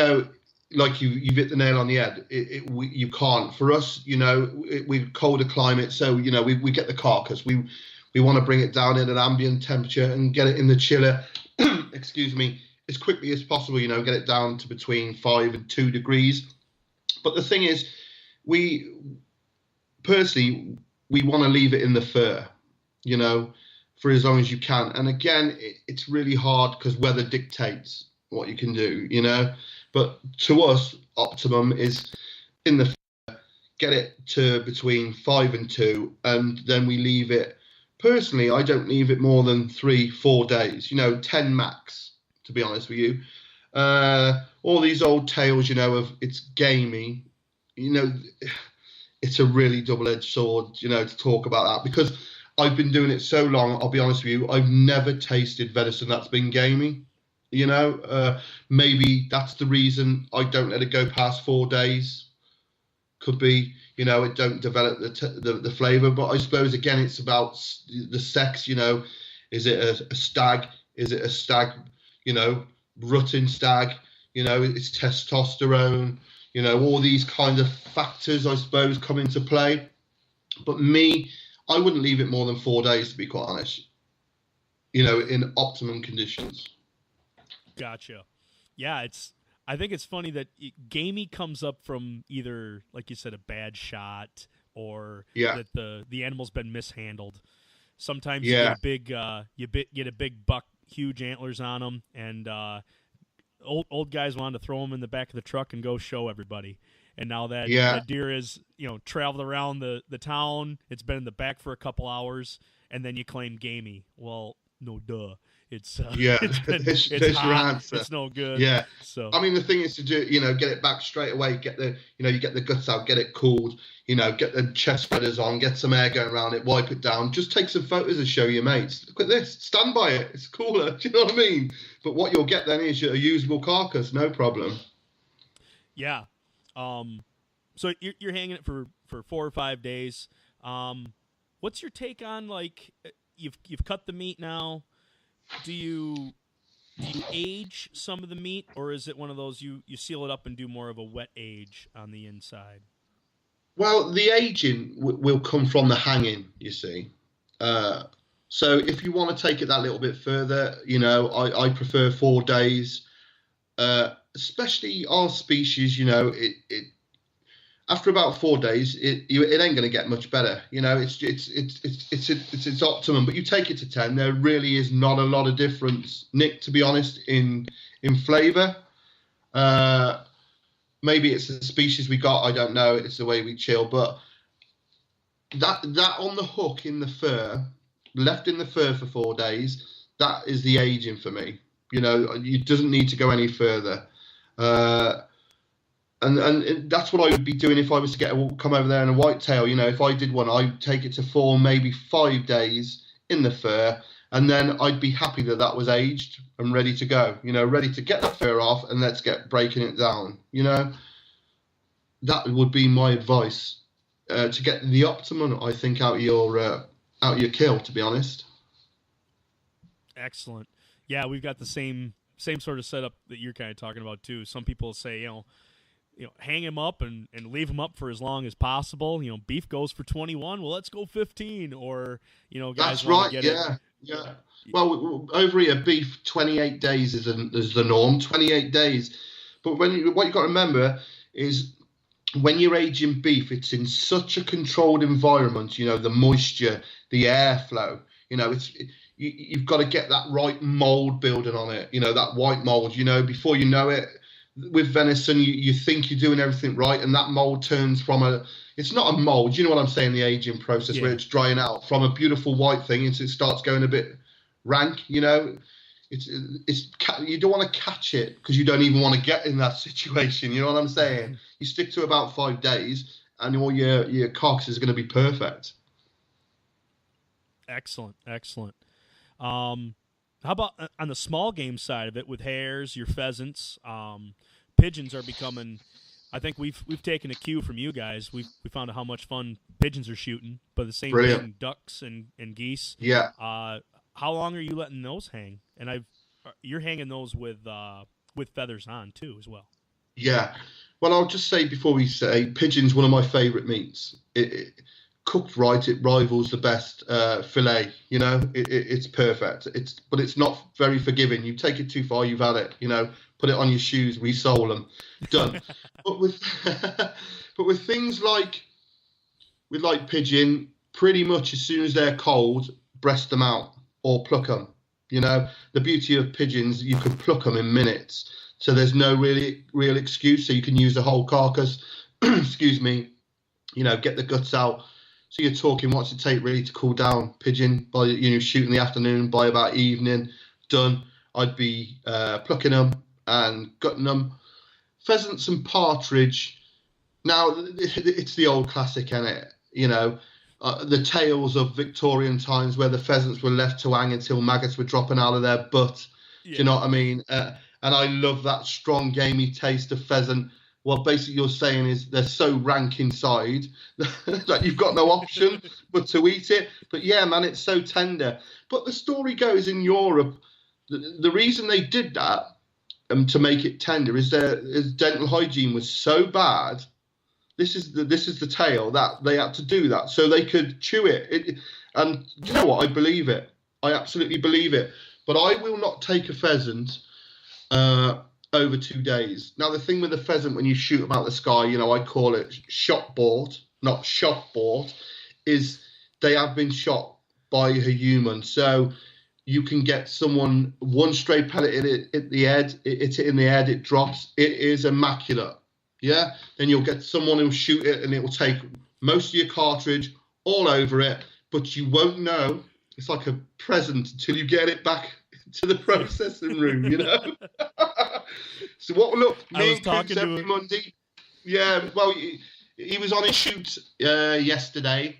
like you've hit the nail on the head. You can't. For us, we're colder climate, so we get the carcass. We want to bring it down in an ambient temperature and get it in the chiller. Excuse me, as quickly as possible. Get it down to between 5 and 2 degrees. But the thing is, we personally want to leave it in the fur, for as long as you can. And again, it's really hard because weather dictates what you can do, But to us, optimum is in the fur, get it to between 5 and 2, and then we leave it. Personally, I don't leave it more than 3-4 days, 10 max, to be honest with you. All these old tales, of it's gamey, it's a really double-edged sword, to talk about that, because I've been doing it so long. I'll be honest with you, I've never tasted venison that's been gamey. Maybe that's the reason I don't let it go past 4 days. Could be, it don't develop the flavor. But I suppose again, it's about the sex. Is it a stag? Is it a stag? Rutting stag. It's testosterone. All these kind of factors, I suppose, come into play. But me, I wouldn't leave it more than 4 days, to be quite honest. In optimum conditions. Gotcha. Yeah, I think it's funny that gamey comes up from either, like you said, a bad shot or that the animal's been mishandled. Sometimes you get a big buck, huge antlers on them, and old guys wanted to throw them in the back of the truck and go show everybody. And now that deer is, traveled around the town, it's been in the back for a couple hours, and then you claim gamey. Well, no duh. It's hot. Your answer. It's no good. Yeah. So I mean, the thing is to do, get it back straight away. Get the, you get the guts out, get it cooled. Get the chest feathers on, get some air going around it, wipe it down. Just take some photos and show your mates. Look at this. Stand by it. It's cooler. Do you know what I mean? But what you'll get then is a usable carcass, no problem. Yeah. So you're hanging it for 4 or 5 days. What's your take on, like, you've cut the meat now? Do you age some of the meat, or is it one of those you seal it up and do more of a wet age on the inside? Well, the aging will come from the hanging, you see. So if you want to take it that little bit further, I prefer 4 days. Especially our species, it after about 4 days, it ain't going to get much better. It's optimum. But you take it to 10, there really is not a lot of difference, Nick. To be honest, in flavour. Maybe it's the species we got. I don't know. It's the way we chill. But that on the hook in the fur, left in the fur for 4 days, that is the aging for me. It doesn't need to go any further. And that's what I would be doing if I was to come over there in a whitetail. If I did one, I'd take it to 4, maybe 5 days in the fur, and then I'd be happy that was aged and ready to go. Ready to get the fur off and let's get breaking it down. That would be my advice to get the optimum, I think, out of your kill. To be honest. Excellent. Yeah, we've got the same sort of setup that you're kind of talking about too. Some people say, hang him up and leave him up for as long as possible. Beef goes for 21. Well, let's go 15. Or, guys that's want right. to get it. Yeah. Well, over here, beef 28 days is the norm. 28 days. But what you got to remember is when you're aging beef, it's in such a controlled environment. The moisture, the airflow. You've got to get that right mold building on it. That white mold. Before you know it. With venison, you think you're doing everything right, and that mold turns from a it's not a mold. You know what I'm saying? The aging process where it's drying out from a beautiful white thing into it starts going a bit rank. You know, it's you don't want to catch it because you don't even want to get in that situation. You know what I'm saying? You stick to about 5 days, and all your carcass is going to be perfect. Excellent. How about on the small game side of it with hares, your pheasants? Pigeons are becoming. I think we've taken a cue from you guys. We found out how much fun pigeons are shooting, but the same thing, ducks and geese. Yeah. How long are you letting those hang? And you're hanging those with feathers on too, as well. Yeah. Well, I'll just say before we say, pigeon's one of my favourite meats. Cooked right, it rivals the best fillet. You know, it's perfect. But it's not very forgiving. You take it too far, you've had it. You know, put it on your shoes, resole them, done. but with things like pigeon, pretty much as soon as they're cold, breast them out or pluck them. You know, the beauty of pigeons, you can pluck them in minutes. So there's no real excuse. So you can use the whole carcass. Excuse me. You know, get the guts out. So you're talking, what's it take really to cool down? Pigeon, by shoot in the afternoon, by about evening, done. I'd be plucking them and gutting them. Pheasants and partridge. Now it's the old classic, isn't it? You know, the tales of Victorian times where the pheasants were left to hang until maggots were dropping out of their butt. Yeah. Do you know what I mean? And I love that strong, gamey taste of pheasant. What basically you're saying is they're so rank inside that you've got no option but to eat it. But yeah, man, it's so tender. But the story goes in Europe, the reason they did that to make it tender is their dental hygiene was so bad. This is the tale that they had to do that so they could chew it. And you know what? I believe it. I absolutely believe it. But I will not take a pheasant over 2 days. Now, the thing with the pheasant, when you shoot them out the sky, you know, I call it shot bought, not shot bought, is they have been shot by a human. So you can get someone one stray pellet in the head, it's in the head, it drops. It is immaculate. Yeah. Then you'll get someone who'll shoot it and it will take most of your cartridge all over it, but you won't know. It's like a present until you get it back to the processing room, you know. So me and Cooks every Monday. Yeah, well, he was on his shoot yesterday.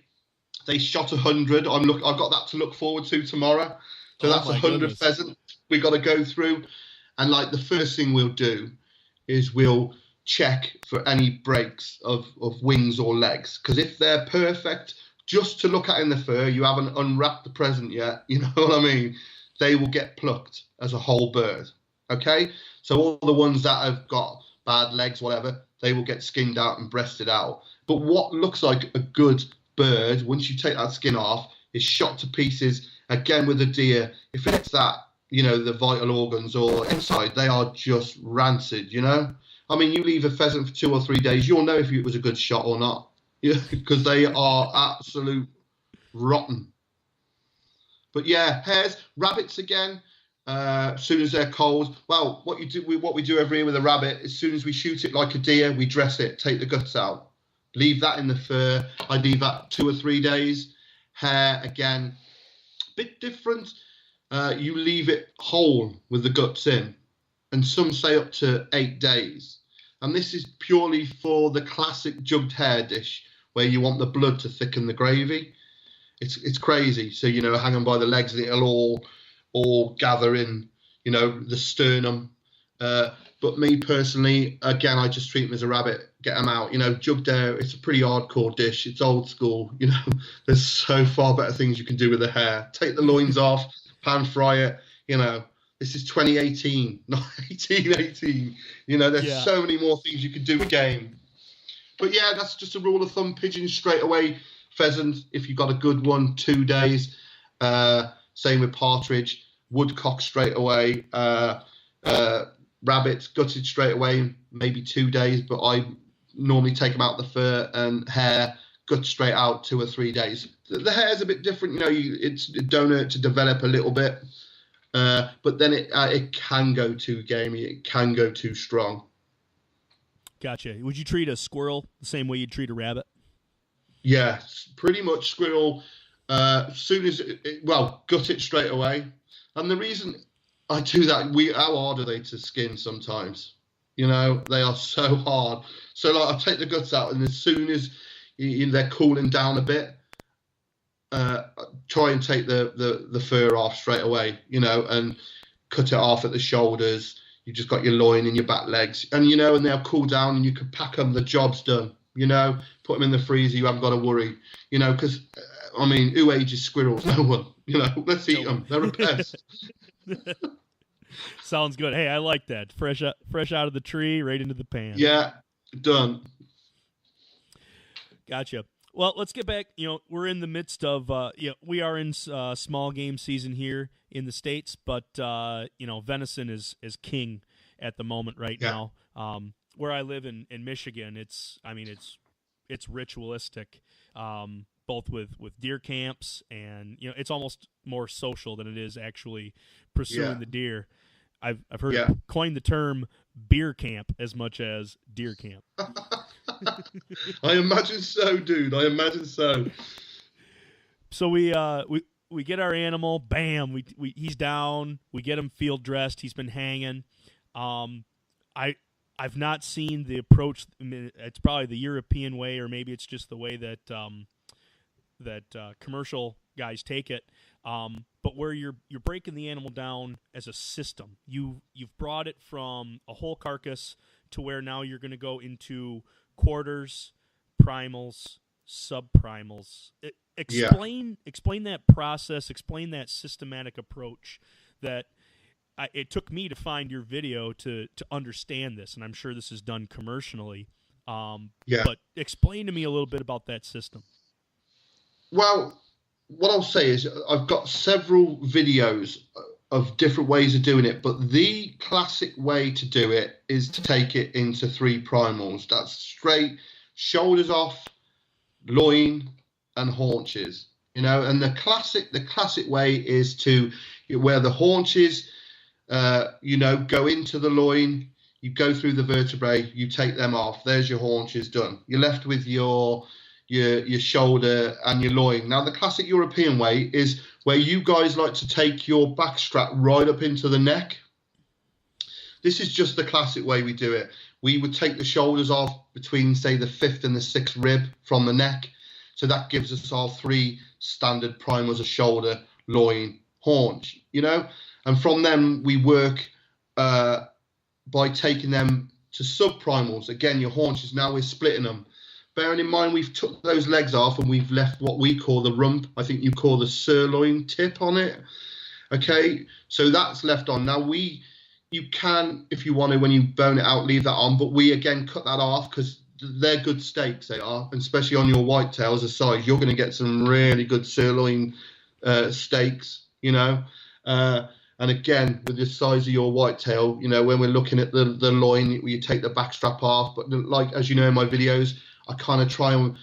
They shot 100. I've got that to look forward to tomorrow. So that's 100 pheasants we got to go through. And like the first thing we'll do is we'll check for any breaks of wings or legs. Because if they're perfect, just to look at in the fur, you haven't unwrapped the present yet. You know what I mean? They will get plucked as a whole bird. Okay? So all the ones that have got bad legs, whatever, they will get skinned out and breasted out. But what looks like a good bird, once you take that skin off, is shot to pieces. Again, with a deer, if it's that, you know, the vital organs or inside, they are just rancid, you know? I mean, you leave a pheasant for 2 or 3 days, you'll know if it was a good shot or not. Yeah, because they are absolute rotten. But yeah, hares, rabbits again. As soon as they're cold, well, what we do every year with a rabbit, as soon as we shoot it like a deer, we dress it, take the guts out, leave that in the fur. I leave that 2 or 3 days. Hare again, bit different. You leave it whole with the guts in, and some say up to 8 days. And this is purely for the classic jugged hare dish where you want the blood to thicken the gravy. It's crazy. So, you know, hanging by the legs, and it'll all gather in, you know, the sternum. But me personally, again, I just treat them as a rabbit, get them out. You know, jugged hare, it's a pretty hardcore dish. It's old school. You know, there's so far better things you can do with the hare. Take the loins off, pan fry it. You know, this is 2018, not 1818. You know, there's so many more things you can do with game. But yeah, that's just a rule of thumb. Pigeons straight away. Pheasant, if you've got a good one, 2 days. Same with partridge. Woodcock straight away. Rabbits gutted straight away, maybe 2 days. But I normally take them out the fur, and hare gut straight out 2 or 3 days. The hare's a bit different, you know. It don't hurt to develop a little bit, but then it can go too gamey. It can go too strong. Gotcha. Would you treat a squirrel the same way you'd treat a rabbit? Yeah, pretty much squirrel. As soon as gut it straight away. And the reason I do that, how hard are they to skin sometimes? They are so hard. So like, I take the guts out, and as soon as they're cooling down a bit, try and take the fur off straight away. And cut it off at the shoulders. You just got your loin and your back legs, and and they'll cool down, and you can pack them. The job's done. Put them in the freezer. You haven't got to worry. Because who ages squirrels? No one. Let's eat them. They're a pest. Sounds good. Hey, I like that. Fresh out of the tree, right into the pan. Yeah, done. Gotcha. Well, let's get back. We're in the midst of, we are in small game season here in the States, but, venison is king at the moment right now. Where I live in Michigan, it's ritualistic, both with deer camps and, it's almost more social than it is actually pursuing the deer. I've heard coined the term beer camp as much as deer camp. I imagine so, dude. I imagine so. So we get our animal, bam, he's down, we get him field dressed, he's been hanging. I've not seen the approach. It's probably the European way, or maybe it's just the way that commercial guys take it. But where you're breaking the animal down as a system, you've brought it from a whole carcass to where now you're going to go into quarters, primals, subprimals. Explain that process. Explain that systematic approach that it took me to find your video to understand this, and I'm sure this is done commercially. But explain to me a little bit about that system. Well, what I'll say is I've got several videos of different ways of doing it, but the classic way to do it is to take it into 3 primals. That's straight shoulders off, loin, and haunches. And the classic way is to where the haunches, go into the loin, you go through the vertebrae, you take them off. There's your haunches done. You're left with your shoulder and your loin. Now, the classic European way is where you guys like to take your back strap right up into the neck. This is just the classic way we do it. We would take the shoulders off between, say, the 5th and the 6th rib from the neck. So that gives us our 3 standard primals of shoulder, loin, haunch, And from them, we work by taking them to subprimals. Again, your haunches, now we're splitting them. Bearing in mind, we've took those legs off and we've left what we call the rump. I think you call the sirloin tip on it. Okay, so that's left on. Now, you can, if you want to, when you bone it out, leave that on. But we, again, cut that off because they're good steaks, they are. And especially on your whitetails, the size, you're going to get some really good sirloin steaks, And again, with the size of your whitetail, when we're looking at the loin, you take the back strap off. But like, as you know in my videos, I kind of try and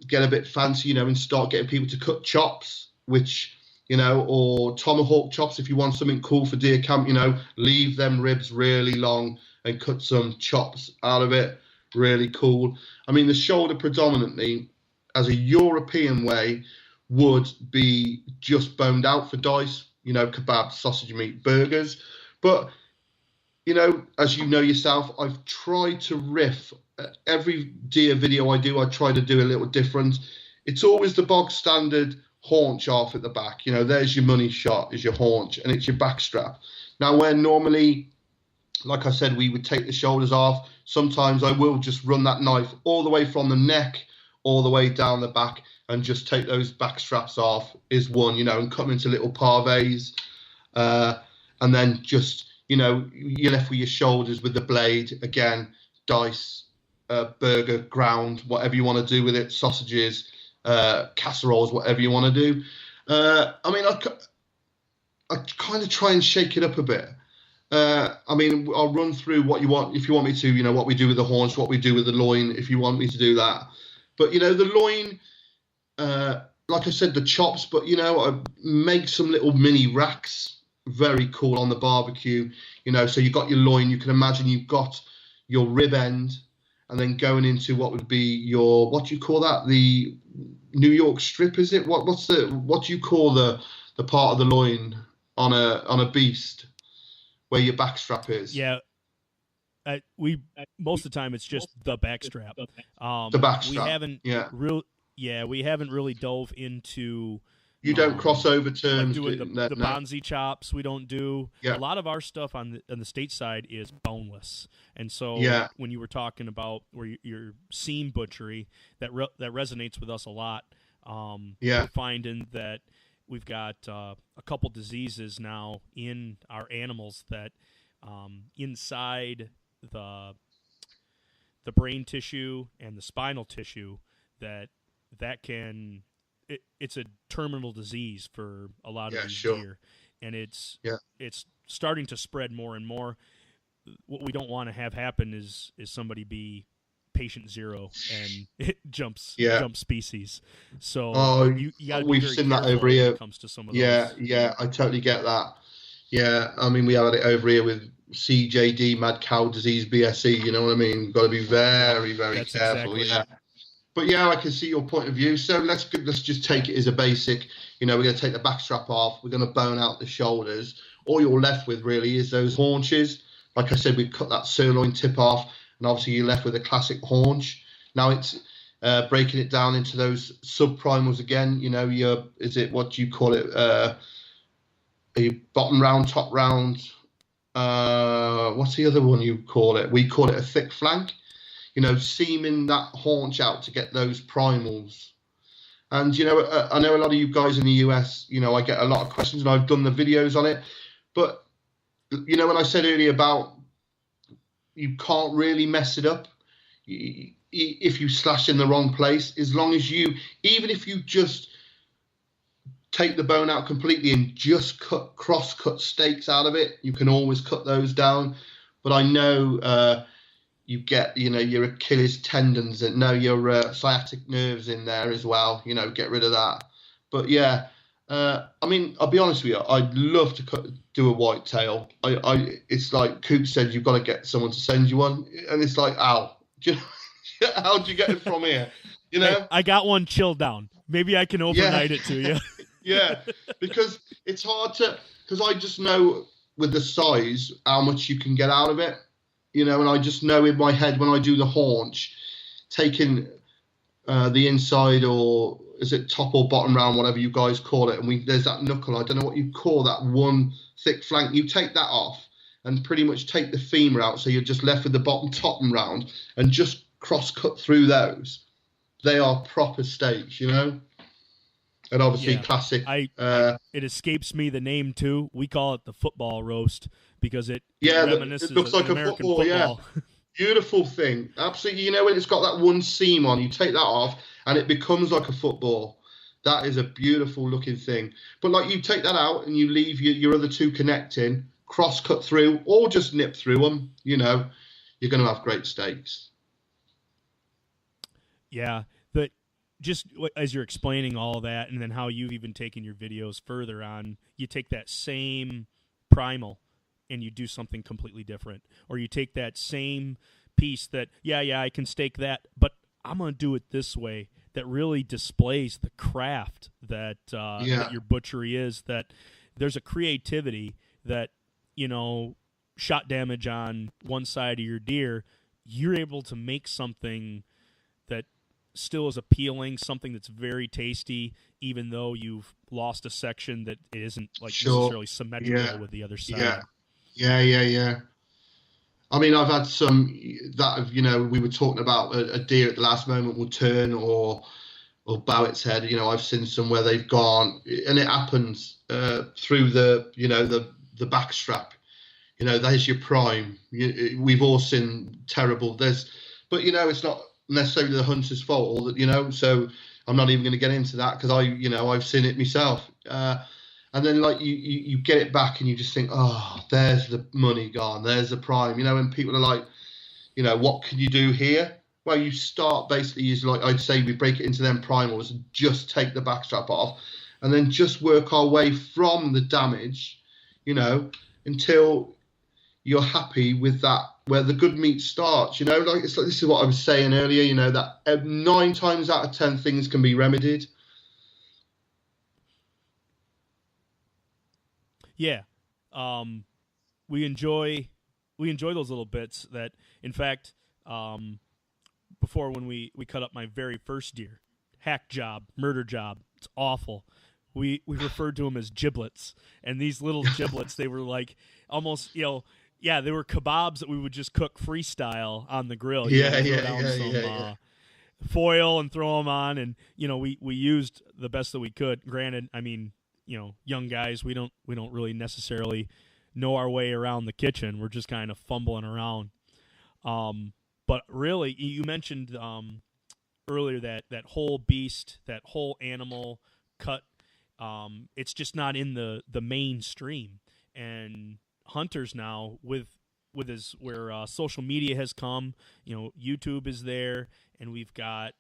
get a bit fancy, and start getting people to cut chops, which, or tomahawk chops if you want something cool for deer camp, leave them ribs really long and cut some chops out of it. Really cool. The shoulder predominantly, as a European way, would be just boned out for dice, kebabs, sausage meat, burgers. But, as you know yourself, I've tried to riff. Every deer video I do, I try to do a little different. It's always the bog standard haunch off at the back. There's your money shot, is your haunch, and it's your back strap. Now, where normally, like I said, we would take the shoulders off, sometimes I will just run that knife all the way from the neck, all the way down the back, and just take those back straps off is one, and cut them into little parvees. And then just, you're left with your shoulders with the blade, again, dice, burger, ground, whatever you want to do with it, sausages, casseroles, whatever you want to do. I kind of try and shake it up a bit. I'll run through what you want, if you want me to, what we do with the haunch, what we do with the loin, if you want me to do that. But, the loin, like I said, the chops, but, I make some little mini racks, very cool on the barbecue, so you've got your loin, you can imagine you've got your rib end, and then going into what would be your, what do you call that? The New York strip, is it? What do you call the part of the loin on a beast where your backstrap is? Yeah. We most of the time it's just the backstrap. The backstrap. We haven't really dove into. You don't cross over terms. Like doing the Bonzi chops. We don't do. Yeah. A lot of our stuff on the state side is boneless, and so when you were talking about where your seam butchery, that resonates with us a lot. We're finding that we've got a couple diseases now in our animals that inside the brain tissue and the spinal tissue that can it's a terminal disease for a lot of these deer, and it's starting to spread more and more. What we don't want to have happen is somebody patient zero and it jumps species. So you got we've seen that over here. When it comes to some of those. Yeah, I totally get that. Yeah, I mean, we have it over here with CJD, mad cow disease, BSE. You know what I mean? You've got to be very, very careful. Exactly. But yeah, I can see your point of view. So let's just take it as a basic. We're going to take the backstrap off. We're going to bone out the shoulders. All you're left with really is those haunches. Like I said, we cut that sirloin tip off, and obviously you're left with a classic haunch. Now it's breaking it down into those subprimals again. What do you call it? A bottom round, top round. What's the other one you call it? We call it a thick flank. Seaming that haunch out to get those primals. And, I know a lot of you guys in the US, I get a lot of questions and I've done the videos on it. But, when I said earlier about you can't really mess it up if you slash in the wrong place, as long as even if you just take the bone out completely and just cross-cut steaks out of it, you can always cut those down. But I know you get, your Achilles tendons and your sciatic nerves in there as well, get rid of that. But yeah, I mean, I'll be honest with you, I'd love to do a whitetail. It's like Coop said, you've got to get someone to send you one. And it's like, ow, how'd you get it from here? Hey, I got one chilled down. Maybe I can overnight it to you. Yeah, because it's hard because I just know with the size how much you can get out of it, and I just know in my head when I do the haunch, taking the inside, or is it top or bottom round, whatever you guys call it, and there's that knuckle, I don't know what you call that one thick flank, you take that off and pretty much take the femur out, so you're just left with the top round and just cross cut through those. They are proper steaks, And obviously classic. It escapes me the name too. We call it the football roast because it reminisces it looks like a American football. Yeah, beautiful thing. Absolutely. When it's got that one seam on, you take that off and it becomes like a football. That is a beautiful looking thing. But like you take that out and you leave your other two connecting, cross cut through, or just nip through them. You're going to have great steaks. Yeah. Just as you're explaining all that, and then how you've even taken your videos further on, you take that same primal and you do something completely different. Or you take that same piece that, I can stake that, but I'm going to do it this way, that really displays the craft that your butchery is, that there's a creativity that, shot damage on one side of your deer, you're able to make something that still is appealing, something that's very tasty, even though you've lost a section that isn't necessarily symmetrical with the other side. Yeah. I mean, I've had some that we were talking about a deer at the last moment will turn or bow its head. I've seen some where they've gone, and it happens through the back strap. There's your prime. We've all seen terrible. But it's not necessarily the hunter's fault, or that so I'm not even going to get into that because I've seen it myself, and then like you get it back and you just think, oh, there's the money gone, there's the prime, and people are like, what can you do here? Well, you start basically is like I'd say we break it into them primals and just take the backstrap off and then just work our way from the damage, until you're happy with that, where the good meat starts. Like this is what I was saying earlier. That 9 times out of 10 things can be remedied. Yeah, we enjoy those little bits. That, in fact, before when we cut up my very first deer, hack job, murder job, it's awful. We referred to them as giblets, and these little giblets, they were like almost, they were kebabs that we would just cook freestyle on the grill. Foil and throw them on, and we used the best that we could. Granted, I mean, young guys, we don't really necessarily know our way around the kitchen. We're just kind of fumbling around. But really, you mentioned earlier that whole beast, that whole animal cut. It's just not in the mainstream, and hunters now where social media has come, YouTube is there, and we've got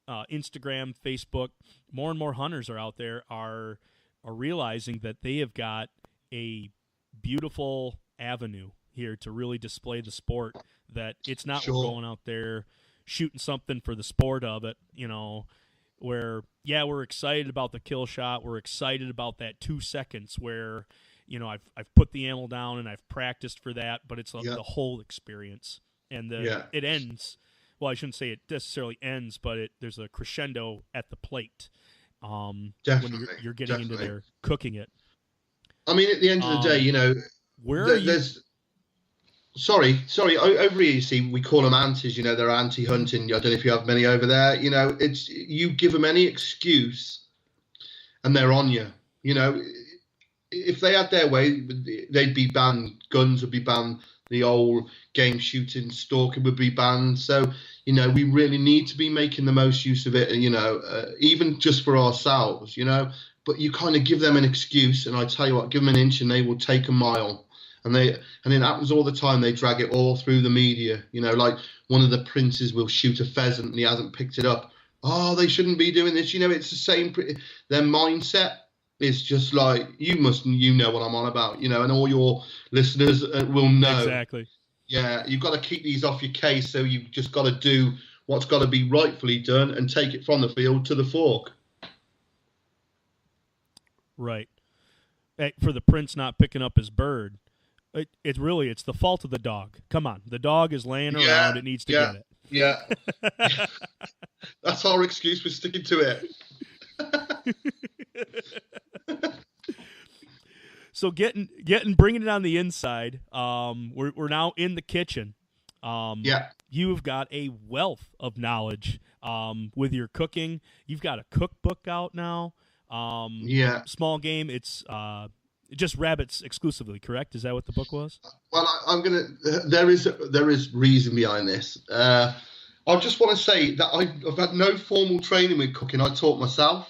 Instagram, Facebook. More and more hunters are out there are realizing that they have got a beautiful avenue here to really display the sport. That it's not Sure. we're going out there shooting something for the sport of it, where, we're excited about the kill shot. We're excited about that 2 seconds where, I've put the animal down and I've practiced for that, but it's the whole experience. And it ends. Well, I shouldn't say it necessarily ends, but there's a crescendo at the plate when you're getting into there cooking it. I mean, at the end of the day, where are you? Sorry. Over here, you see, we call them antis. They're anti-hunting. I don't know if you have many over there. It's you give them any excuse, and they're on you. If they had their way, they'd be banned. Guns would be banned. The old game shooting, stalking would be banned. So, we really need to be making the most use of it. Even just for ourselves. But you kind of give them an excuse, and I tell you what, give them an inch, and they will take a mile. And it happens all the time. They drag it all through the media. Like one of the princes will shoot a pheasant and he hasn't picked it up. Oh, they shouldn't be doing this. It's the same. Their mindset is just like, you know what I'm on about, and all your listeners will know. Exactly. Yeah, you've got to keep these off your case. So you've just got to do what's got to be rightfully done and take it from the field to the fork. Right. Hey, for the prince not picking up his bird. It's the fault of the dog. Come on. The dog is laying around. It needs to get it. Yeah. That's our excuse for sticking to it. So bringing it on the inside, we're now in the kitchen. You've got a wealth of knowledge with your cooking. You've got a cookbook out now. Small game. It's just rabbits exclusively, correct? Is that what the book was? Well, there is reason behind this. I just want to say that I've had no formal training with cooking. I taught myself.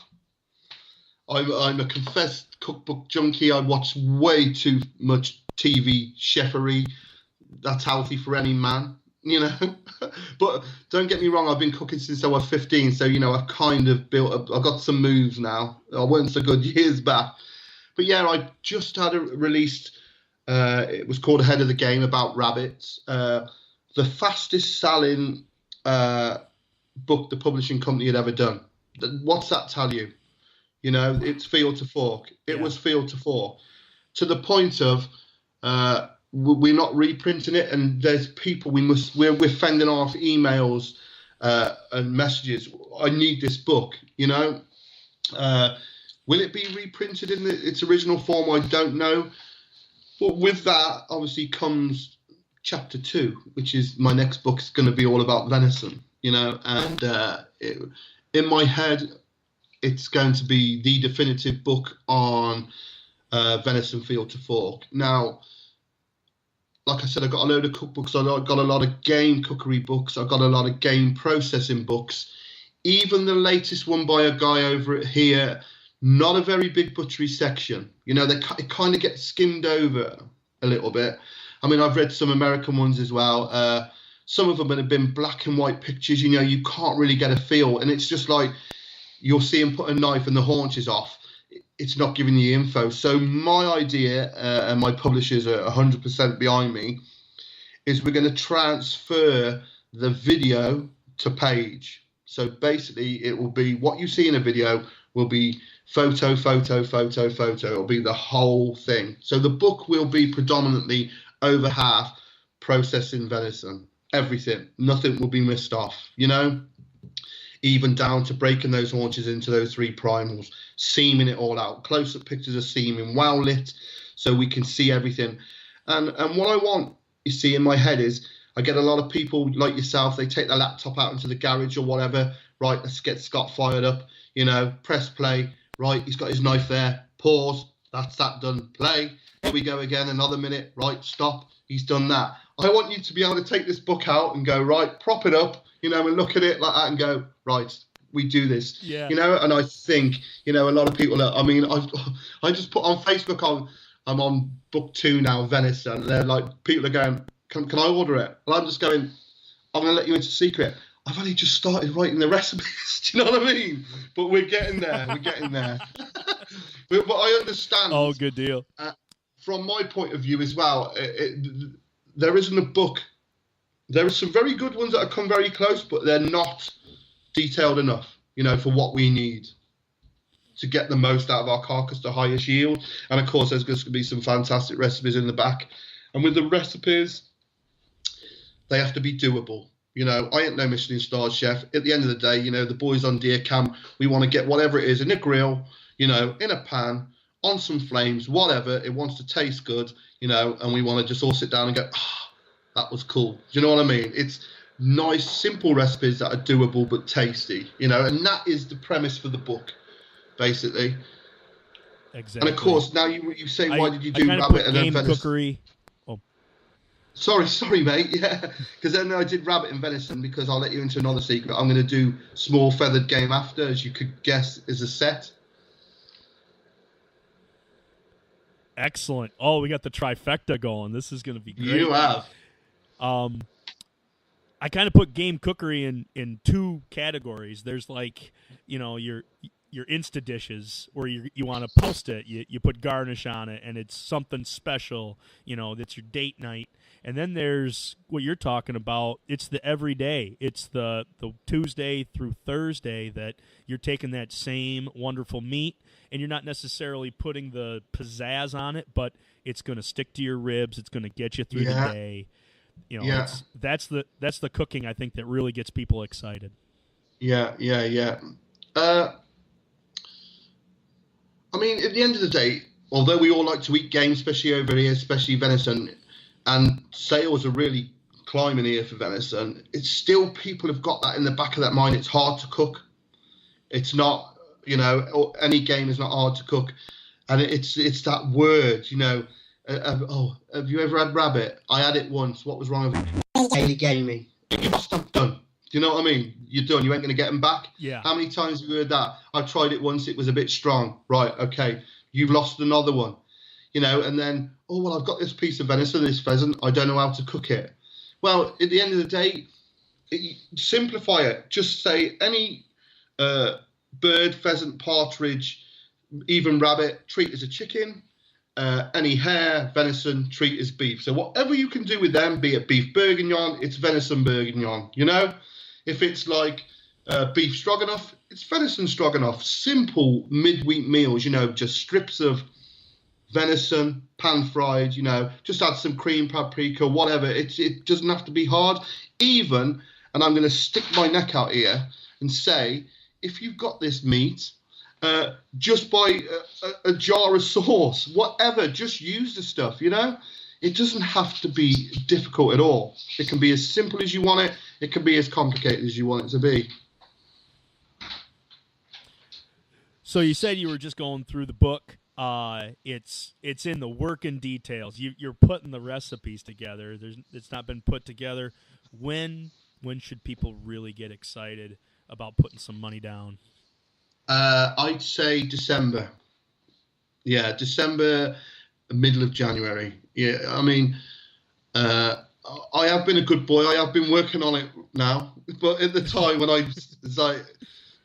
I'm a confessed cookbook junkie. I watch way too much TV chefery. That's healthy for any man, But don't get me wrong, I've been cooking since I was 15. So, I've kind of I've got some moves now. I weren't so good years back. But yeah, I just had released, it was called Ahead of the Game, about rabbits. The fastest selling book the publishing company had ever done. What's that tell you? It's field to fork. It was field to fork. To the point of we're not reprinting it, and there's people we're fending off emails and messages. I need this book, Will it be reprinted in its original form? I don't know. But with that, obviously, comes chapter 2, which is my next book. Is going to be all about venison, and in my head, it's going to be the definitive book on venison field to fork. Now, like I said, I've got a load of cookbooks. I've got a lot of game cookery books. I've got a lot of game processing books. Even the latest one by a guy over here, not a very big butchery section. It kind of gets skimmed over a little bit. I mean, I've read some American ones as well. Some of them have been black and white pictures. You can't really get a feel. And it's just like you'll see him put a knife and the haunch is off. it's not giving you info. So my idea, and my publishers are 100% behind me, is we're going to transfer the video to page. So basically it will be what you see in a video will be photo, photo, photo, photo. It'll be the whole thing. So the book will be predominantly over half processing venison. Everything. Nothing will be missed off, you know? Even down to breaking those haunches into those 3 primals, seaming it all out. Close-up pictures of seaming, well lit, so we can see everything. And what I want, you see, in my head is, I get a lot of people like yourself, they take their laptop out into the garage or whatever, right, let's get Scott fired up, you know, press play, right, he's got his knife there, pause, that's that done, play, here we go again, another minute, right, stop, he's done that. I want you to be able to take this book out and go, right, prop it up, you know, and look at it like that and go, right, we do this, you know. And I think, you know, a lot of people I mean, I just put on Facebook, I'm on book 2 now, venison, and they're like, people are going, can I order it? And I'm just going, I'm going to let you into secret. I've only just started writing the recipes. Do you know what I mean? But we're getting there. We're getting there. but I understand. Oh, good deal. From my point of view as well, there isn't a book. There are some very good ones that have come very close, but they're not detailed enough, you know, for what we need to get the most out of our carcass, the highest yield. And of course, there's going to be some fantastic recipes in the back. And with the recipes, they have to be doable. You know, I ain't no Michelin star chef. At the end of the day, you know, the boys on deer camp, we want to get whatever it is in a grill, you know, in a pan, on some flames, whatever. It wants to taste good, you know, and we want to just all sit down and go, that was cool. Do you know what I mean? It's nice, simple recipes that are doable but tasty, you know, and that is the premise for the book, basically. Exactly. And of course, now you say, why did you do rabbit and then venison? Cookery. Sorry, mate. Yeah, because then I did rabbit and venison because I'll let you into another secret. I'm going to do small feathered game after, as you could guess, is a set. Excellent. Oh, we got the trifecta going. This is going to be great. You have. I kind of put game cookery in 2 categories. There's like, you know, your Insta dishes where you want to post it. You put garnish on it, and it's something special. You know, that's your date night. And then there's what you're talking about. It's the everyday. It's the Tuesday through Thursday that you're taking that same wonderful meat, and you're not necessarily putting the pizzazz on it, but it's going to stick to your ribs. It's going to get you through the day. You know, that's the cooking, I think, that really gets people excited. Yeah. I mean, at the end of the day, although we all like to eat game, especially over here, especially venison, and sales are really climbing here for venison, it's still, people have got that in the back of their mind. It's hard to cook. It's not, you know, any game is not hard to cook. And it's that word, you know, have you ever had rabbit? I had it once. What was wrong with it? Daily gaming. You must have done. Do you know what I mean? You're done. You ain't going to get them back. Yeah. How many times have you heard that? I tried it once. It was a bit strong. Right. Okay. You've lost another one. You know, and then, oh, well, I've got this piece of venison, this pheasant. I don't know how to cook it. Well, at the end of the day, simplify it. Just say any bird, pheasant, partridge, even rabbit, treat as a chicken. Any hare, venison, treat as beef. So whatever you can do with them, be it beef bourguignon, it's venison bourguignon, you know? If it's like beef stroganoff, it's venison stroganoff. Simple midweek meals, you know, just strips of venison, pan-fried, you know, just add some cream, paprika, whatever. It doesn't have to be hard. Even, and I'm going to stick my neck out here and say, if you've got this meat, just buy a jar of sauce, whatever, just use the stuff, you know? It doesn't have to be difficult at all. It can be as simple as you want it. It can be as complicated as you want it to be. So you said you were just going through the book. It's in the working details. You're putting the recipes together. It's not been put together. When should people really get excited about putting some money down? I'd say December. Yeah, December, middle of January. Yeah, I mean, I have been a good boy. I have been working on it now. But at the time when I was like,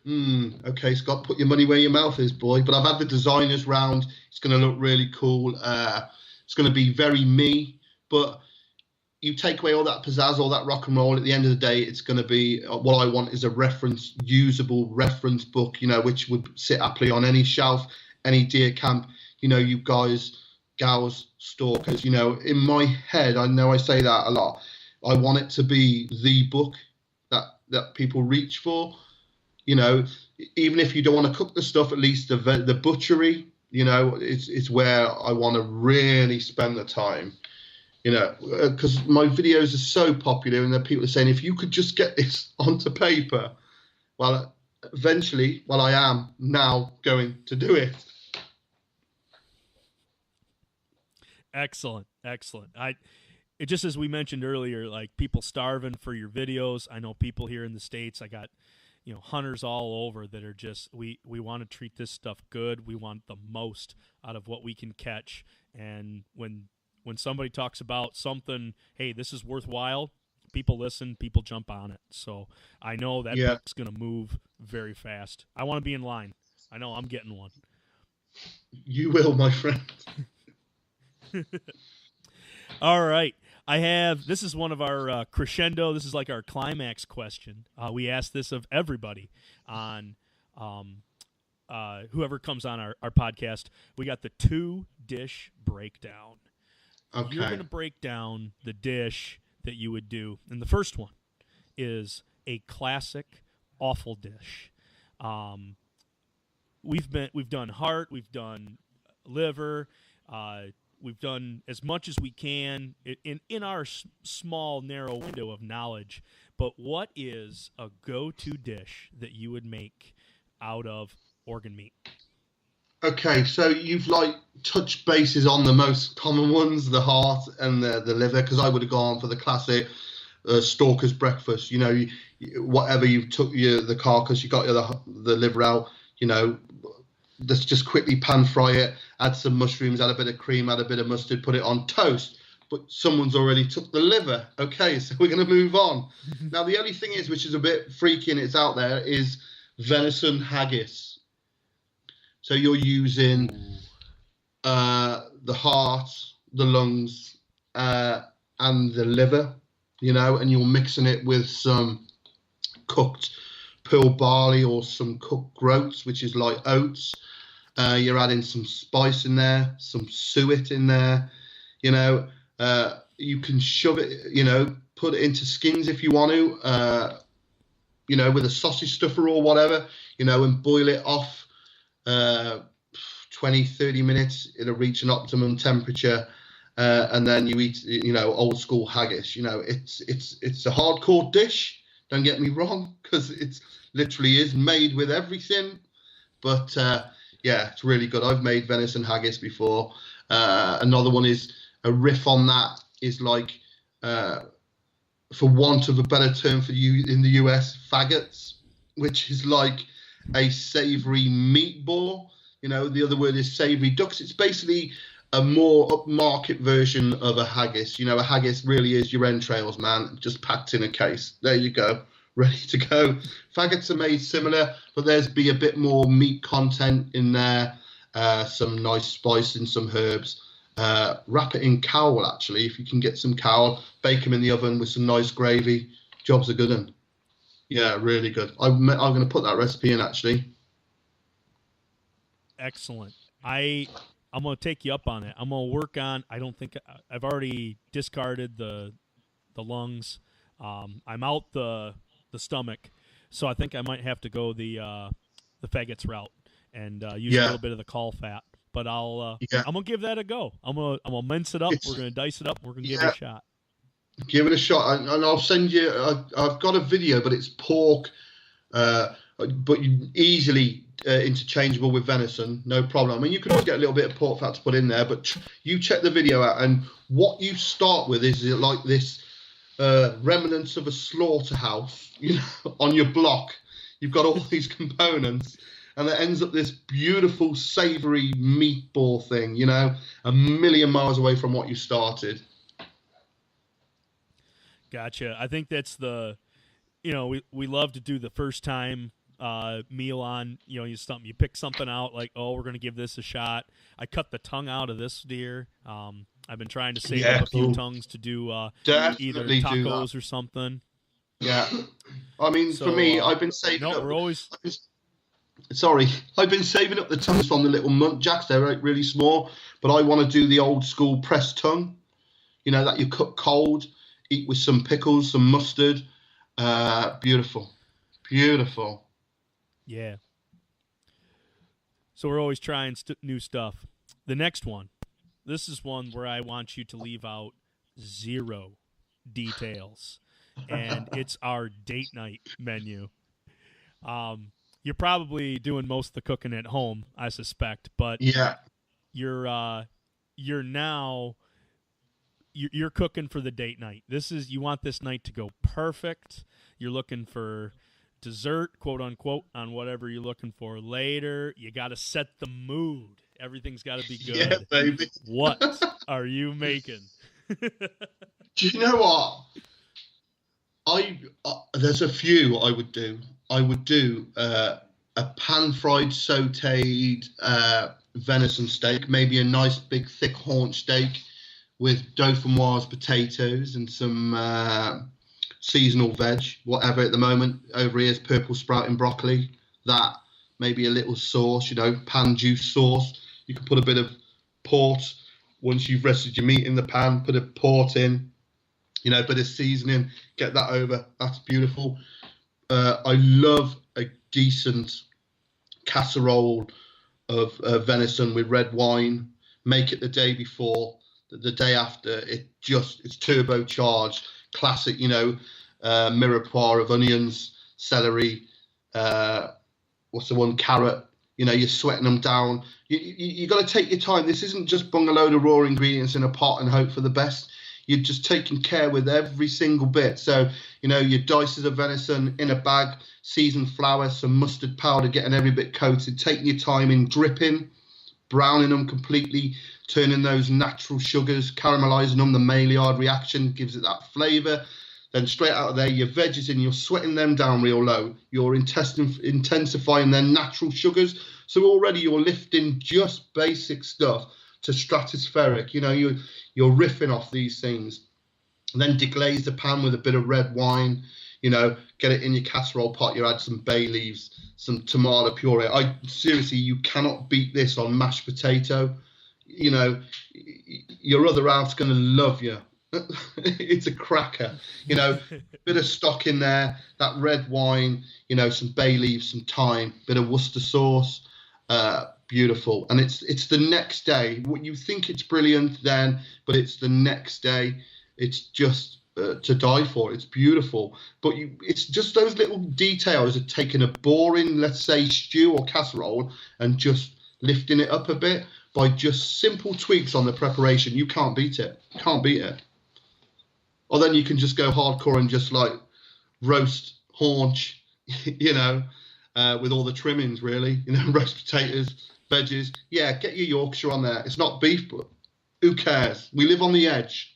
Okay, Scott, put your money where your mouth is, boy. But I've had the designers round. It's going to look really cool. It's going to be very me, but you take away all that pizzazz, all that rock and roll. At the end of the day, it's going to be what I want is a usable reference book, which would sit happily on any shelf, any deer camp. You guys, gals, stalkers, in my head, I know I say that a lot. I want it to be the book that people reach for. Even if you don't want to cook the stuff, at least the butchery, it's where I want to really spend the time. Because my videos are so popular, and people are saying, if you could just get this onto paper, well, eventually, I am now going to do it. Excellent. It just, as we mentioned earlier, like people starving for your videos. I know people here in the States. I got, hunters all over that are just, we want to treat this stuff good. We want the most out of what we can catch. And when somebody talks about something, hey, this is worthwhile, people listen, people jump on it. So I know that book's going to move very fast. I want to be in line. I know I'm getting one. You will, my friend. All right. This is one of our crescendo. This is like our climax question. We ask this of everybody on whoever comes on our podcast. We got the 2-dish breakdown. Okay. You're going to break down the dish that you would do. And the first one is a classic awful dish. We've done heart, we've done liver, we've done as much as we can in our small, narrow window of knowledge. But what is a go-to dish that you would make out of organ meat? Okay, so you've touched bases on the most common ones, the heart and the liver, because I would have gone for the classic stalker's breakfast. Whatever you took the carcass, you got the liver out. Let's just quickly pan fry it, add some mushrooms, add a bit of cream, add a bit of mustard, put it on toast. But someone's already took the liver. Okay, so we're going to move on. Now, the only thing is, which is a bit freaky and it's out there, is venison haggis. So you're using the heart, the lungs, and the liver, and you're mixing it with some cooked pearl barley or some cooked groats, which is like oats. You're adding some spice in there, some suet in there. You can shove it, put it into skins if you want to, with a sausage stuffer or whatever, and boil it off 20, 30 minutes. It'll reach an optimum temperature. And then you eat, old school haggis. It's a hardcore dish. Don't get me wrong, because it's literally is made with everything. But it's really good. I've made venison haggis before. Another one is a riff on that is for want of a better term for you in the US, faggots, which is like a savory meatball. The other word is savory ducks. It's basically a more upmarket version of a haggis. A haggis really is your entrails, man, just packed in a case. There you go, ready to go. Faggots are made similar, but there's be a bit more meat content in there, some nice spice and some herbs. Wrap it in cowl, actually, if you can get some cowl. Bake them in the oven with some nice gravy. Job's a good one. Yeah, really good. I'm going to put that recipe in, actually. Excellent. I'm going to take you up on it. I'm going to work on, I've already discarded the lungs. I'm out the stomach. So I think I might have to go the faggots route and use a little bit of the caul fat. But I'm going to give that a go. I'm going to mince it up. We're going to dice it up. We're going to give it a shot. Give it a shot, and I'll send you. I've got a video, but it's pork, but easily interchangeable with venison, no problem. I mean, you can always get a little bit of pork fat to put in there, but you check the video out, and what you start with is like this remnants of a slaughterhouse, on your block. You've got all these components, and it ends up this beautiful, savoury meatball thing, a million miles away from what you started. Gotcha. I think that's we love to do the first time meal on. You pick something out like, oh, we're gonna give this a shot. I cut the tongue out of this deer. I've been trying to save up a few tongues to do either tacos or something. Yeah, I mean, for me, I've been saving. No, we're always. I've been saving up the tongues from the little muntjacks. They're really small, but I want to do the old school pressed tongue. You know, that you cook cold, eat with some pickles, some mustard. Beautiful. Yeah. So we're always trying new stuff. The next one. This is one where I want you to leave out zero details. And it's our date night menu. You're probably doing most of the cooking at home, I suspect, but yeah, you're cooking for the date night. You want this night to go perfect. You're looking for dessert, quote unquote, on whatever you're looking for later. You got to set the mood. Everything's got to be good. Yeah, baby. What are you making? Do you know what? There's a few I would do. I would do a pan-fried, sautéed venison steak, maybe a nice big thick haunch steak with dauphinoise potatoes and some seasonal veg, whatever at the moment. Over here is purple sprouting broccoli. That, maybe a little sauce, pan juice sauce. You can put a bit of port. Once you've rested your meat in the pan, put a port in. A bit of seasoning, get that over. That's beautiful. I love a decent casserole of mirror with red wine. Make it the day before, the day after. It's turbocharged. Classic, mirepoix of onions, celery. What's the one? Carrot. You're sweating them down. You got to take your time. This isn't just bung a load of raw ingredients in a pot and hope for the best. You're just taking care with every single bit. So, your dices of venison in a bag, seasoned flour, some mustard powder, getting every bit coated, taking your time in dripping, browning them completely, turning those natural sugars, caramelizing them. The Maillard reaction gives it that flavor. Then straight out of there, your veggies in, you're sweating them down real low. You're intensifying their natural sugars. So already you're lifting just basic stuff to stratospheric. You're riffing off these things. And then deglaze the pan with a bit of red wine. Get it in your casserole pot. You add some bay leaves, some tomato puree. Seriously, you cannot beat this on mashed potato. Your other half's going to love you. It's a cracker. Bit of stock in there, that red wine, some bay leaves, some thyme, bit of Worcester sauce. Beautiful. And it's the next day. What you think it's brilliant then, but it's the next day. It's just to die for. It's beautiful. But it's just those little details of taking a boring, let's say, stew or casserole and just lifting it up a bit by just simple tweaks on the preparation. You can't beat it. Can't beat it. Or then you can just go hardcore and just like roast haunch, with all the trimmings, really. Roast potatoes, veggies. Yeah, get your Yorkshire on there. It's not beef, but who cares? We live on the edge.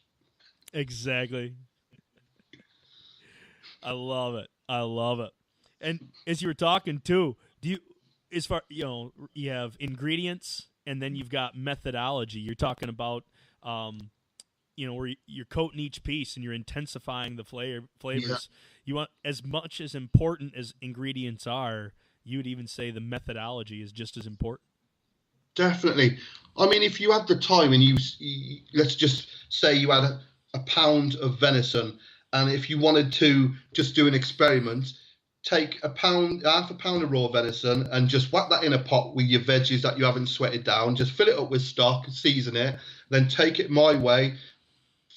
Exactly. I love it. And as you were talking too, you have ingredients and then you've got methodology. You're talking about, where you're coating each piece and you're intensifying the flavors. Yeah. You want, as much as important as ingredients are, you would even say the methodology is just as important. Definitely. I mean, if you had the time and you let's just say you had a pound of venison, and if you wanted to just do an experiment, take half a pound of raw venison and just whack that in a pot with your veggies that you haven't sweated down. Just fill it up with stock, season it, then take it my way,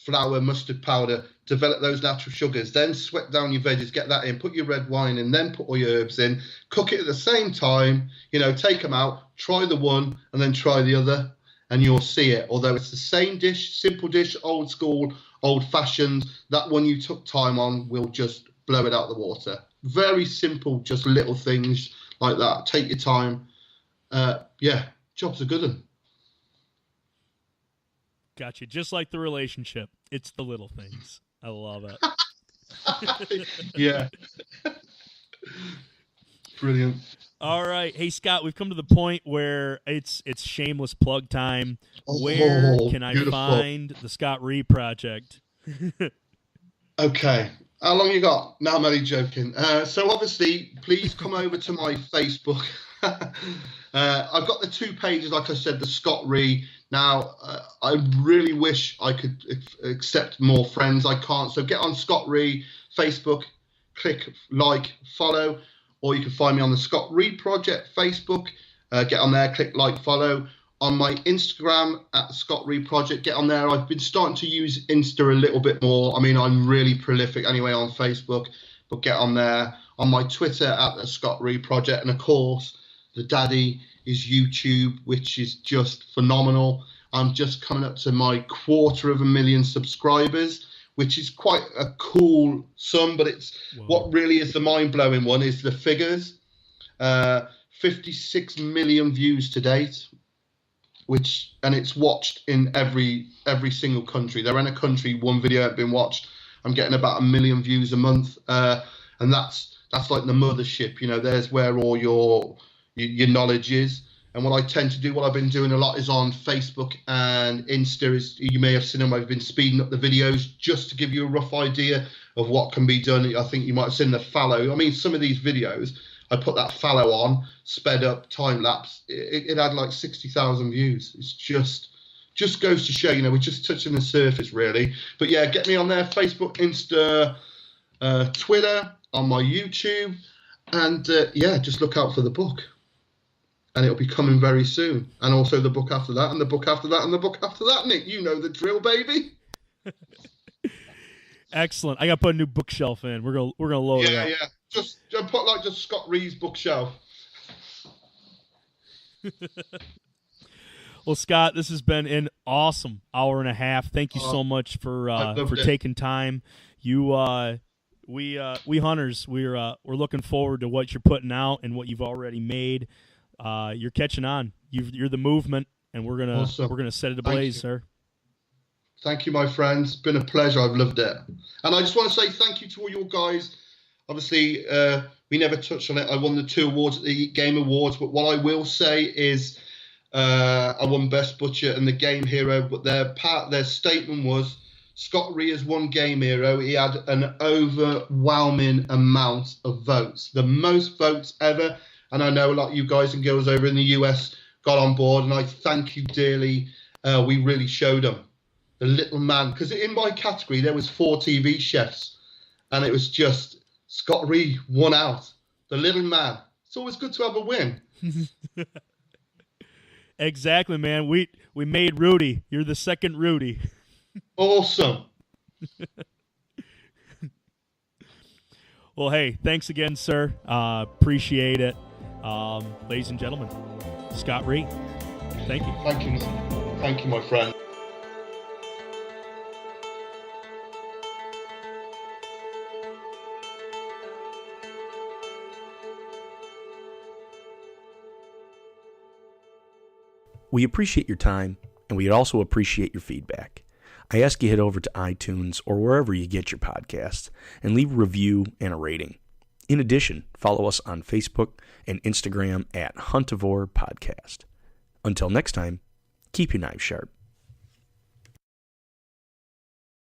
flour, mustard powder, develop those natural sugars, then sweat down your veggies, get that in, put your red wine in, then put all your herbs in, cook it at the same time, take them out, try the one and then try the other, and you'll see it. Although it's the same dish, simple dish, old school, old fashioned, that one you took time on will just blow it out the water. Very simple, just little things like that. Take your time. Job's a good one. Gotcha. Just like the relationship, it's the little things. I love it. Yeah. Brilliant. All right. Hey, Scott, we've come to the point where it's shameless plug time. Where can I find the Scott Ree Project? Okay. How long you got? No, I'm only joking. So obviously, please come over to my Facebook. I've got the 2 pages, like I said, the Scott Ree. Now, I really wish I could accept more friends. I can't. So get on Scott Ree Facebook, click like, follow, or you can find me on the Scott Ree Project Facebook. Get on there, click like, follow. On my Instagram at Scott Ree Project, get on there. I've been starting to use Insta a little bit more. I mean, I'm really prolific anyway on Facebook, but get on there. On my Twitter at the Scott Ree Project, and of course, the daddy is YouTube, which is just phenomenal. I'm just coming up to my 250,000 subscribers, which is quite a cool sum, but it's what really is the mind-blowing one is the figures. 56 million views to date, and it's watched in every single country. They're in a country, one video had been watched. I'm getting about 1 million views a month, and that's like the mothership. You know, there's where all your knowledge is. And what I tend to do, what I've been doing a lot is on Facebook and Insta. Is you may have seen them. I've been speeding up the videos just to give you a rough idea of what can be done. I think you might have seen the fallow. I mean, some of these videos, I put that fallow on, sped up, time lapse. It had like 60,000 views. It's just goes to show, you know, we're just touching the surface really. But yeah, get me on there, Facebook, Insta, Twitter, on my YouTube, and yeah, just look out for the book. And it'll be coming very soon. And also the book after that, and the book after that, and the book after that, Nick. You know the drill, baby. Excellent. I got to put a new bookshelf in. We're gonna load it up. Yeah. Just put like just Scott Ree's bookshelf. Well, Scott, this has been an awesome hour and a half. Thank you so much for taking time. We hunters, we're looking forward to what you're putting out and what you've already made. You're catching on. You're the movement, and we're gonna set it ablaze, sir. Thank you, my friends. It's been a pleasure. I've loved it. And I just want to say thank you to all your guys. Obviously, we never touched on it. I won the 2 awards at the Game Awards, but what I will say is I won Best Butcher and the Game Hero, but their statement was Scott Ree has won Game Hero. He had an overwhelming amount of votes, the most votes ever. And I know a lot of you guys and girls over in the US got on board, and I thank you dearly. We really showed them. The little man, because in my category there was 4 TV chefs, and it was just Scott Ree won out. The little man. It's always good to have a win. Exactly, man. We made Rudy. You're the second Rudy. Awesome. Well, hey, thanks again, sir. Appreciate it. Ladies and gentlemen, Scott Ree. Thank you. Thank you, my friend. We appreciate your time, and we'd also appreciate your feedback. I ask you head over to iTunes or wherever you get your podcasts and leave a review and a rating. In addition, follow us on Facebook and Instagram at Huntivore Podcast. Until next time, keep your knives sharp.